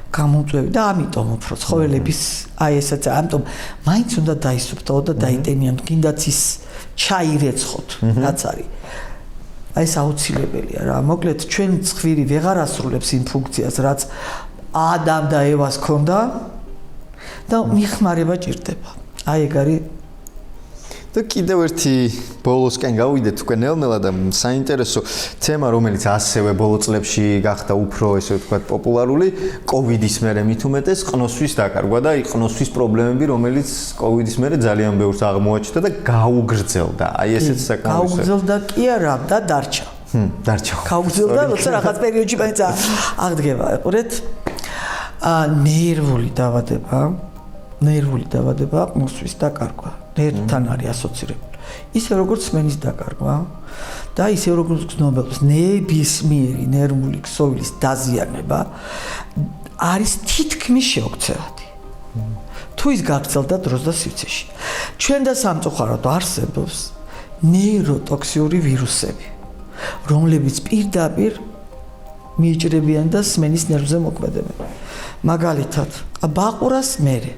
გამოწვევი და ამიტომ უფრო ცხოველების აი ესეც ამიტომ მაინც უნდა დაისუფთავო და დაიტენიან, კიდაც ის ჩაირეცხოთ, რაც არის. აი ეს აუცილებელია რა. მოკლედ ჩვენ ცხვირი ვეღარ ასრულებს იმ ფუნქციას, რაც ადამ და ევას ჰქონდა და მიხმარება ჭირდება. აი ეგ არის და კიდევ ერთი ბოლოსკენ გავიდეთ თქვენ ნელ-ნელა და საინტერესო თემა, რომელიც ასევე ბოლო წლებში გახდა უფრო ესე ვთქვათ პოპულარული, კოვიდის მერე მით უმეტეს ყნოსვის დაკარგვა და ყნოსვის პრობლემები, რომელიც კოვიდის მერე ძალიან ბევრს აღმოაჩნდა და გაუგრძელდა. აი ესეც საკმაოდ გაუგრძელდა კი არა და დარჩა. დარჩა. გაუგრძელდა, როცა რაღაც პერიოდში მაინც აღდგება. ყურეთ, ნერვული დაავადება, ყნოსვის დაკარგვა. ნერვთან არის ასოცირებული. ისე როგორც სმენის დაკარგვა და ისე როგორც გრძნობებს ნებისმიერი ნერვული ქსოვილის დაზიანება არის თითქმის შეუცვლელი. თუ ის გაგრძელდა დროს და სივრცეში. ჩვენ და სამწუხაროდ არსებობს ნეიროტოქსიური ვირუსები, რომლებიც პირდაპირ მიიჭრებიან და სმენის ნერვზე მოქმედებენ. მაგალითად, ბაყურას მერე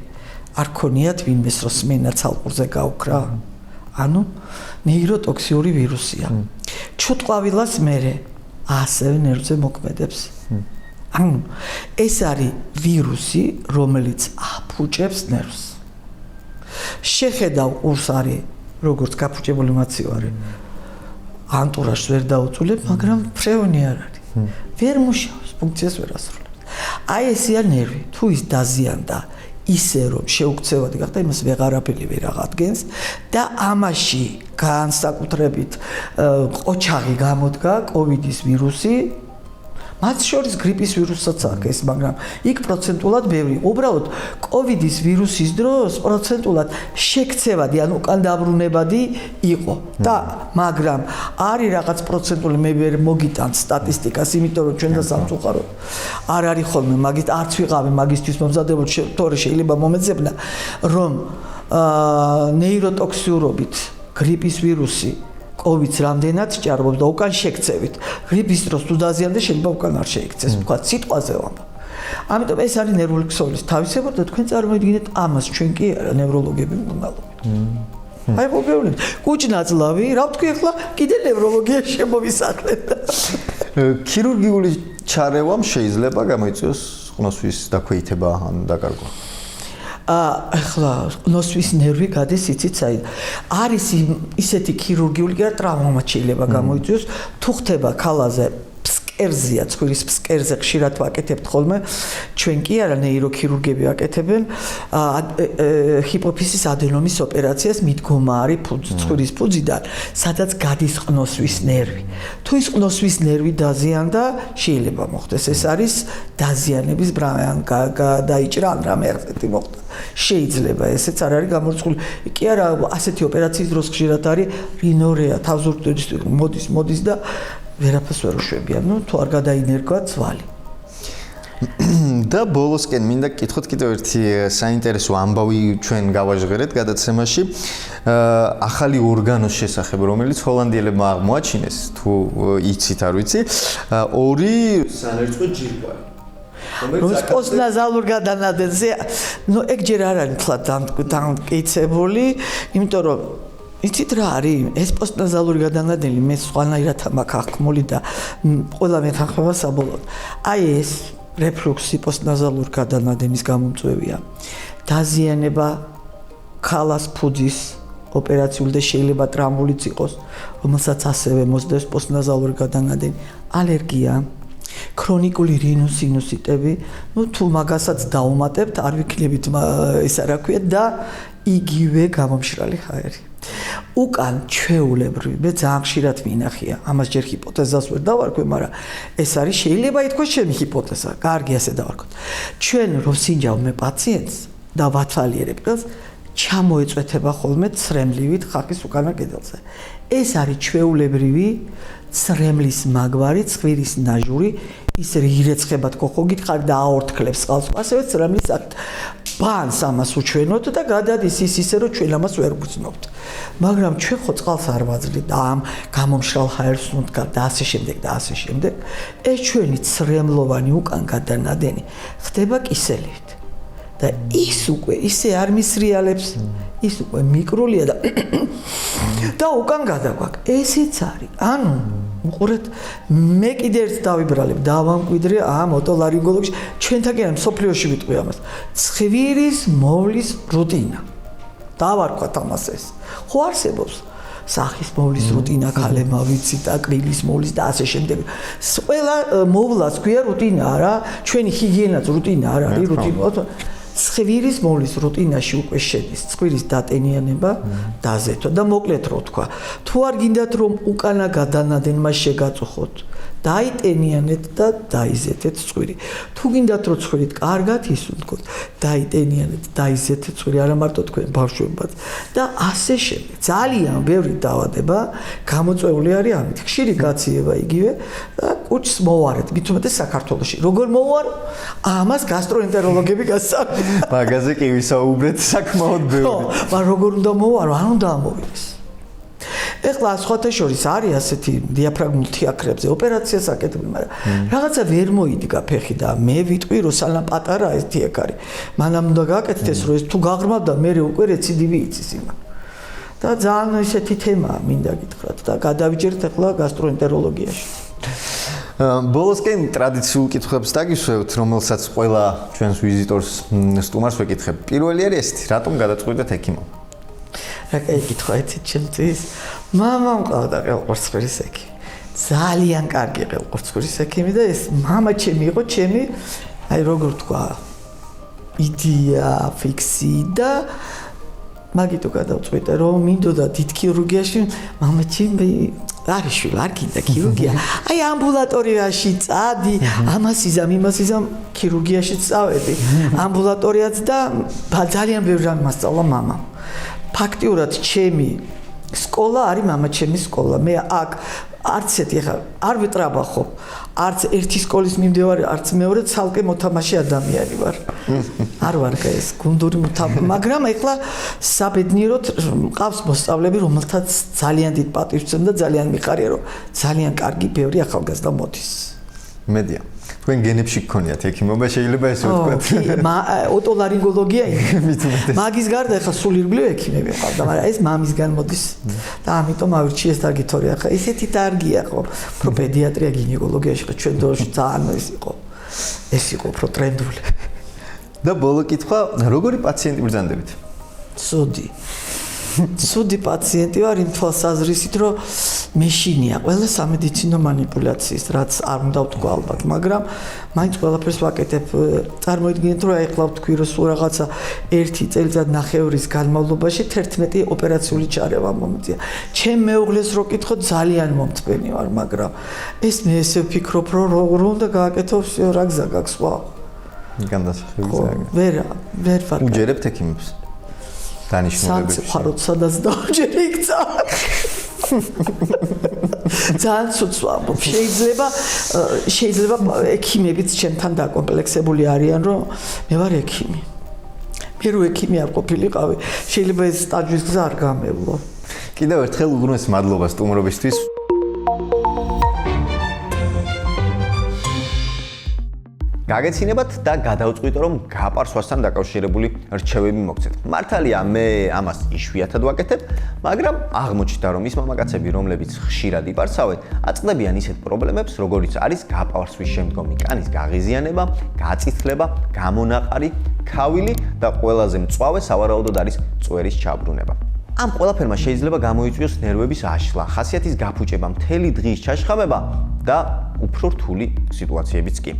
არ ქონიათ ვინმეს რომ სმენა ცალყურზე გაუქრა? ანუ ნეიროტოქსიური ვირუსია. ჩუტყვავილას მერე ასევე ნერვზე მოქმედებს. ანუ ეს არის ვირუსი, რომელიც აფუჭებს ნერვს. შეხედავ ყურს არის როგორც გაფუჭებული მაცივარი ანტურაჟს ვერ დაუწულებ მაგრამ ფრეონი არ არის ვერ მუშაობს ფუნქციას ვერ ასრულებს აი ესია ნერვი თუ ის დაზიანდა ისე რომ შეუქცევადი გახდა იმას ვეღარაფერი ვერ აღადგენს და ამაში განსაკუთრებით ყოჩაღი გამოდგა კოვიდის ვირუსი მათ შორის გრიპის ვირუსაც აქვს მაგრამ იქ პროცენტულად ბევრი უბრალოდ კოვიდის ვირუსის დროს პროცენტულად შექცევადი ან უკან დაბრუნებადი იყო და მაგრამ არის რაღაც პროცენტული მე ვერ მოგიტანთ სტატისტიკას იმიტომ რომ ჩვენ და სამწუხაროდ არ არის ხოლმე მაგით არც ვიყავი მაგისთვის მომზადებულ თორე შეიძლება მომეძებნა რომ ნეიროტოქსიურობით გრიპის ვირუსი კოვიდს რამდენად ჭარბობს და უკან შექცევით. გრიპის დროს თუ დაზიანდა შეიძლება უკან არ შეიქცეს. თქვა სიტყვაზე ვამბობ. ამიტომ ეს არის ნერვული ქსოვილის თავისებურება და თქვენ წარმოიდგინეთ ამას ჩვენ კი არა ნევროლოგები მკურნალობით. აი მოგეუბნებით. კუჭ-ნაწლავი, რა ვთქვი ახლა კიდე ნევროლოგია შემოვისახეთ. ქირურგიული ჩარევამ შეიძლება გამოიწვიოს ყნოსვის დაქვეითება ან დაკარგვა. ახლა ნოსვის ნერვი გადის იცით საით არის ისეთი ქირურგიული ტრავმა შეიძლება გამოიწვიოს თუ ხდება ქალაზე ფსკერზია ცხვირის ფსკერზე ხშირად ვაკეთებთ ხოლმე ჩვენ კი არა ნეიროქირურგები ვაკეთებენ ჰიპოფიზის ადენომის ოპერაციას მიდგომა არის ცხვირის ფუძიდან სადაც გადის ყნოსვის ნერვი თუ ის ყნოსვის ნერვი დაზიანდა შეიძლება მოხდეს ეს არის დაზიანების ბრალმ გადაიჭრა ან რამე ერთი მოხდა შეიძლება ესეც არ არის გამორიცხული კი არა ასეთი ოპერაციის დროს ხშირად არის რინორეა თავზურგდოდის მოდის და ვერაფერს ვერ უშვებიან ნუ თუ არ გადაინერგვა ცვალი და ბოლოსკენ მინდა გკითხოთ კიდევ ერთი საინტერესო ამბავი ჩვენ გავაჟღერეთ გადაცემაში ახალი ორგანოს შესახებ რომელიც ჰოლანდიელებმა აღმოაჩინეს თუ იცით არ ვიცი ორი სანერწყვე ჯირკვალი რომელიც პოსტნაზალურ გადანადენზე ნუ ეგ ჯერ არ არის თლა დამტკიცებული იმიტომ რომ იცით რა არის ეს პოსტნაზალური გადანადენი მე სხვანაირად მაქვს აღქმული და ყველა მეთანხმება საბოლოოდ აი ეს რეფლუქსი პოსტნაზალურ გადანადენის გამომწვევია დაზიანება ქალას ფუძის ოპერაციული და შეიძლება ტრამბულიც იყოს რომელსაც ასევე მოსდევს პოსტნაზალური გადანადენი ალერგია ქრონიკული რინოსინუსიტები, ну თუ მაგასაც დაუმატებთ, არ ვიქნებით ეს რა ქვია და იგივე გამომშრალი ჰაერი. უკან ჩვეულებრივი მე ძალიან ხშირად მინახია, ამას ჯერ ჰიპოთეზას ვერ დავარქვი, მაგრამ ეს არის შეიძლება ითქვას ჩემი ჰიპოთეზა, კარგი ასე დავარქვით. ჩვენ რომ სინჯავმე პაციენტს და ვათვალიერებ ყელს, ჩამოეწვეთება ხოლმე ცრემლივით ხახის უკანა კედელზე. ეს არის ჩვეულებრივი ცრემლის მაგვარი, ცხვირის ნაჟური, ის ირეცხებად გოხოგით ხარ და აორთქლებს წყალს. ასევე ცრემლის ბანს ამას უჩვენოთ და გადადის ისე რომ ჩვენ ამას ვერ გვგრძნობთ. მაგრამ ჩვენ ხო წყალს არ ვაძლევთ და ამ გამომშრალ ჰაერს უნდა და ასე შემდეგ და ასე შემდეგ. ეს ჩვენი ცრემლოვანი უკან გადანადენი ხდება კისელით. და ის უკვე ისე არ მისრიალებს, ის უკვე მიკრულია და უკან გადაგვაქვს. ესეც არის. ანუ უყურეთ, მე კიდე ერთ დავიბრალებ, დავამკვიდრე ამ ოტოლარინგოლოგში, ჩვენთაგან მსოფლიოში ვიტყვი ამას. ცხვირის მოვლის რუტინა. დავარქვათ ამას ეს. ხო არსებობს სახის მოვლის რუტინა, ქალებმა ვიცით, აკრილის მოვლის და ასე შემდეგ. ყველა მოვლას ქვია რუტინა რა, ჩვენი ჰიგიენაც რუტინა არ არის, რუტინა. ცხვირის მოვლის რუტინაში უკვე შედის ცხვირის დატენიანება, დაზეთვა და მოკლედ რო თქვა. თუ არ გინდათ რომ უკანა გადანადენმა შეგაწუხოთ, დაიტენიანეთ და დაიზეთეთ ცხვირი. თუ გინდათ რომ ცხვირით კარგად ისუნთქოთ, დაიტენიანეთ, დაიზეთეთ ცხვირი, არა მარტო თქვენ ბავშვებად და ასე შემდეგ. ძალიან ბევრი დაავადება გამოწვეული არის ამით. ხშირი გაციება იგივე და კუჭს მოვარეთ, მით უმეტეს საქართველოში. როგორ მოვარო? ამას გასტროენტეროლოგები გასწავლენ. მაგაზე კი ვისაუბრეთ საკმაოდ ბევრი. ხო, მაგრამ როგორ უნდა მოვარო? არ უნდა ამოვიდეს. ეხლა სხვათა შორის არის ასეთი დიაფრაგმულ თიაქრებზე ოპერაციას აკეთებენ, მაგრამ რაღაცა ვერ მოიდგა ფეხი და მე ვიტყვი რომ სანამ პატარა ეს თიაქარი. მანამ უნდა გააკეთდეს რომ ეს თუ გაღრმავდა მე უკვე რეციდივი იცის იმა. და ძალიან ესეთი თემაა მინდა გითხრათ და გადავიჯერთ ეხლა გასტროენტეროლოგიაში. ბოლოსკენ ტრადიციულ კითხვებს დაგისვევთ, რომელსაც ყველა ჩვენს ვიზიტორს სტუმარს ვეკითხებ. პირველი არის ესეთი, რატომ გადაწყვიტეთ ექიმო? რა კითხვა იცით ჩემთვის მამა მყავდა ყელყორცხვირის ექიმი ძალიან კარგი ყელყორცხვირის ექიმი და ეს მამა ჩემი იყო ჩემი აი როგორ თქვა იდეა ფიქსი და მაგიტო გადავწყვიტე რომ მინდოდა დიდ ქირურგიაში მამა ჩემი არის შვილ არ გინდა ქირურგია აი ამბულატორიაში წადი ამას იზამ ქირურგიაში წავედი ამბულატორიაც და ძალიან ბევრი რამ მასწავლა მამა ფაქტიურად ჩემი სკოლა არის მამა ჩემი სკოლა მე აქ არც ერთი ხა არ ვიტრაბახო არც ერთი სკოლის მიმდევარი არც მეორე ცალკე მოთამაშე ადამიანი ვარ არ ვარ ეს გუნდური მაგრამ ეხლა საბედნიეროდ მყავს მოსწავლეები რომელთაც ძალიან დიდ პატივს ვცემ და ძალიან მიხარია რომ ძალიან კარგი ბევრი ახალგაზრდა მოდის მედია თქვენ გენებში გქონიათ ექიმობა შეიძლება ესე ვთქვათ ოტოლარინგოლოგია მაგის გარდა ახლა სულ ირგვლივ ექიმები ყავდა მაგრამ ეს მამისგან მოდის და ამიტომ ავირჩიე ეს დარგი თორე ახლა ესეთი დარგია ხო უფრო პედიატრია გინეკოლოგიაში ხო ჩვენ დროში ძალიან ეს იყო უფრო ტრენდული და ბოლო კითხვა როგორი პაციენტი ბრძანდებით ცუდი პაციენტი ვარ იმ თვალსაზრისით რომ მეშინია ყველა სამედიცინო манипуляციის რაც არ უნდა ვთქვა ალბათ მაგრამ მაინც ყველაფერს ვაკეთებ წარმოიდგინეთ რომ ეხლა ვთქვი რომ სულ რაღაცა 1 წელიწად ნახევრის განმავლობაში 11 ოპერაციული ჩარევა მომწია ჩემ მეუღლეს რო კითხო ძალიან მომწვენი ვარ მაგრამ ეს მე ესე ვფიქრობ რომ უნდა გააკეთო всё რა გზა გაქვს სხვა განსახილველი ვერ ვარ უჯერებთ ექიმებს დანიშნულების სამწუხაროდ სადაც დავჯერე იქ ძალიან ცუდს ვამბობ შეიძლება ექიმებიც ჩემთან დაკომპლექსებული არიან რომ მე ვარ ექიმი მე რო ექიმი არ ყოფილიყავი შეიძლება ეს სტაჟის გზა არ გამევლო კიდევ ერთხელ უგრუნეს მადლობა სტუმრობისთვის გაგეცინებათ და გადავწყვიტო რომ გაპარსვასთან დაკავშირებული რჩევები მოგცეთ. მართალია მე ამას იშვიათად ვაკეთებ, მაგრამ აღმოჩნდა რომ ის მამაკაცები, რომლებიც ხშირად იპარსავენ, აწყდებიან ისეთ პრობლემებს, როგორიც არის გაპარსვის შემდგომი კანის გაღიზიანება, გაწითლება, გამონაყარი, ქავილი და ყველაზე მწვავე სავარაუდოდ არის წვერის ჩაბრუნება. ამ ყველაფერმა შეიძლება გამოიწვიოს ნერვების აშლა, ხასიათის გაფუჭება, მთელი დღის ჩაშხამება და უფრო რთული სიტუაციებიც კი.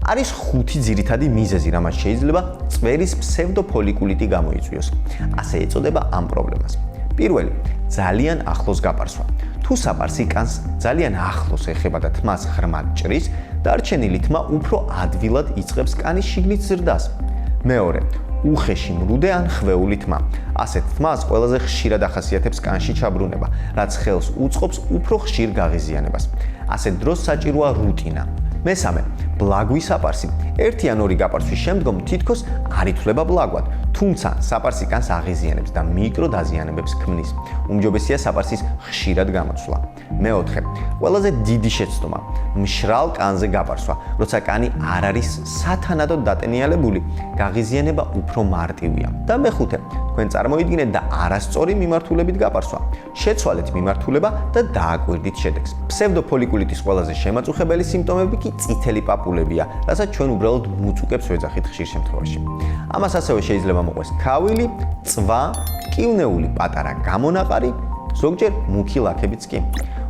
არის 5 ძირითადი მიზეზი, რამაც შეიძლება წვერის ფსევდოფოლიკულიტი გამოიწვიოს. ასე ეწოდება ამ პრობლემას. პირველი, ძალიან ახლოს გაპარსვა. თუ საპარსი კანს ძალიან ახლოს ეხება და თმას ღრმად ჭრის, დარჩენილი თმა უფრო ადვილად იწყებს კანის შიგნით ზრდას. მეორე, უხეში მრუდე ან ხვეული თმა. ასეთ თმას ყველაზე ხშირად ახასიათებს კანში ჩაბრუნება, რაც ხელს უწყობს უფრო ხშირ გაღიზიანებას. ასეთ დროს საჭიროა რუტინა. მესამე, ბლაგვი საპარსი. 1 ან 2 გაპარსვის შემდგომ თითქოს არ ითვლება ბლაგვად, თუმცა საპარსი კანს აღიზიანებს და მიკროდაზიანებებს ქმნის. უმჯობესია საპარსის ხშირად გამოცვლა. მეოთხე, ყველაზე დიდი შეცდომა, მშრალ კანზე გაპარსვა, როცა კანი არ არის სათანადოდ დატენიალებული, გაღიზიანება უფრო მარტივია. და მეხუთე, თქვენ წარმოიდგინეთ და არასწორი მიმართულებით გაპარსვა. შეცვალეთ მიმართულება და დააკვირდით შედეგს. ფსევდოფოლიკულიტის ყველაზე შემაწუხებელი სიმპტომები კი წითელი პაპულებია, რასაც ჩვენ უბრალოდ მუწუკებს ვეძახით ხშირ შემთხვევაში. ამას ასევე შეიძლება მოყვეს ქავილი, წვა, კივნეული პატარა გამონაყარი, ზოგჯერ მუქი ლაქებიც კი.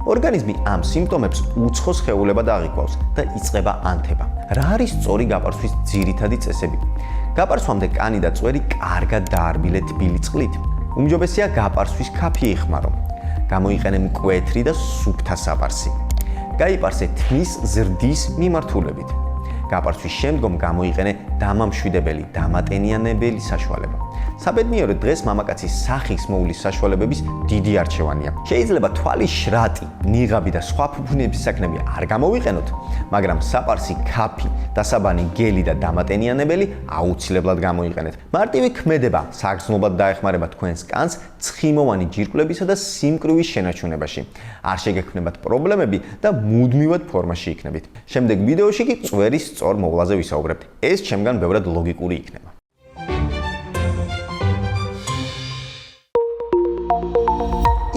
ორგანიზმი ამ სიმპტომებს უცხო სხეულებად აღიქვავს და იწყება ანთება. რა არის სწორი გაპარსვის ძირითადი წესები? გაპარსვამდე კანი და წვერი კარგად დაარბილეთ თბილი წყლით. უმჯობესია გაპარსვის ქაფი იხმარო. გამოიყენე მკვეთრი და სუფთა საპარსი. გაიპარსე თმის ზრდის მიმართულებით. გაპარსვის შემდგომ გამოიყენე დამამშვიდებელი, დამატენიანებელი საშუალება. საბედნიეროდ დღეს მამაკაცის სახის მოულის საშუალებების დიდი არჩევანია. შეიძლება თვალის შრატი, ნიღაბი და სხვა ფუფუნების საქმეები არ გამოვიყენოთ, მაგრამ საპარსი ქაფი, დასაბანი გელი და დამატენიანებელი აუცილებლად გამოიყენეთ. მარტივი ქმედება საგრძნობლად დაეხმარება თქვენს კანს ცხიმოვანი ჯირკვლებისა და სიმკვრივის შენარჩუნებაში. არ შეგექმნებათ პრობლემები და მუდმივად ფორმაში იქნებით. შემდეგ ვიდეოში კი წვერის სწორ მოვლაზე ვისაუბრებთ. ეს ჩემგან ბევრად ლოგიკური იქნება.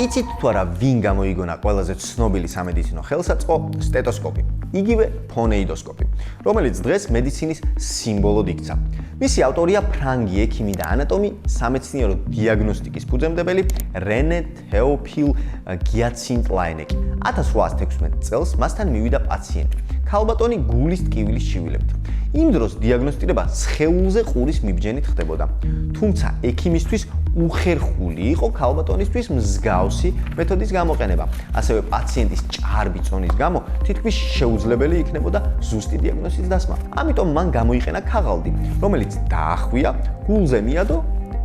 იცით თუ არა ვინ გამოიგონა ყველაზე ცნობილი სამედიცინო ხელსაწყო სტეტოსკოპი, იგივე ფონეიდოსკოპი. რომელიც დღეს მედიცინის სიმბოლოდ იქცა. მისი ავტორია ფრანგი ექიმი და ანატომი, სამეცნიერო დიაგნოსტიკის ფუძემდებელი რენე თეოფილ გიაცინტ-ლაენეკი. 1816 წელს მასთან მივიდა პაციენტი, ქალბატონი გულის ტკივილის ჩივილებით. იმ დროს დიაგნოსტირება სხეულზე ყურის მიბჯენით ხდებოდა. თუმცა ექიმისთვის უხერხული იყო ქალბატონისთვის მსგავსი მეთოდის გამოყენება. ასევე პაციენტის ჭარბი წონის გამო თითქმის შეუძლებელი იქნებოდა ზუსტი დიაგნოზის დასმა. ამიტომ მან გამოიყენა ქაღალდი, რომელიც დაახვია, გულზე მიადო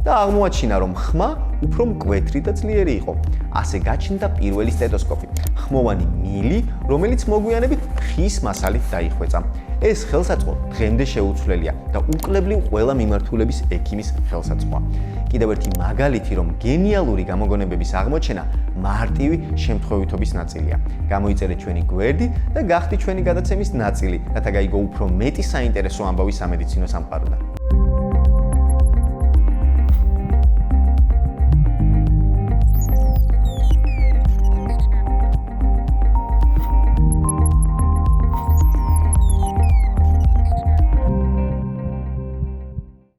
და აღმოაჩინა, რომ ხმა უფრო მკვეთრი და ძლიერი იყო. ასე გაჩნდა პირველი სტეტოსკოპი, ხმოვანი მილი, რომელიც მოგვიანებით ხის მასალით დაიხვეწა. ეს ხელსაწყო დღემდე შეუცვლელია და უკლებლივ ყველა მიმართულების ექიმის ხელსაწყოა. კიდევ ერთი მაგალითი, რომ გენიალური გამოგონებების აღმოჩენა მარტივი შემთხვევითობის ნაწილია. გამოიწერეთ ჩვენი გვერდი და გახდით ჩვენი გადაცემის ნაწილი, რათა გაიგო უფრო მეტი საინტერესო ამბავი სამედიცინო სამყაროდან.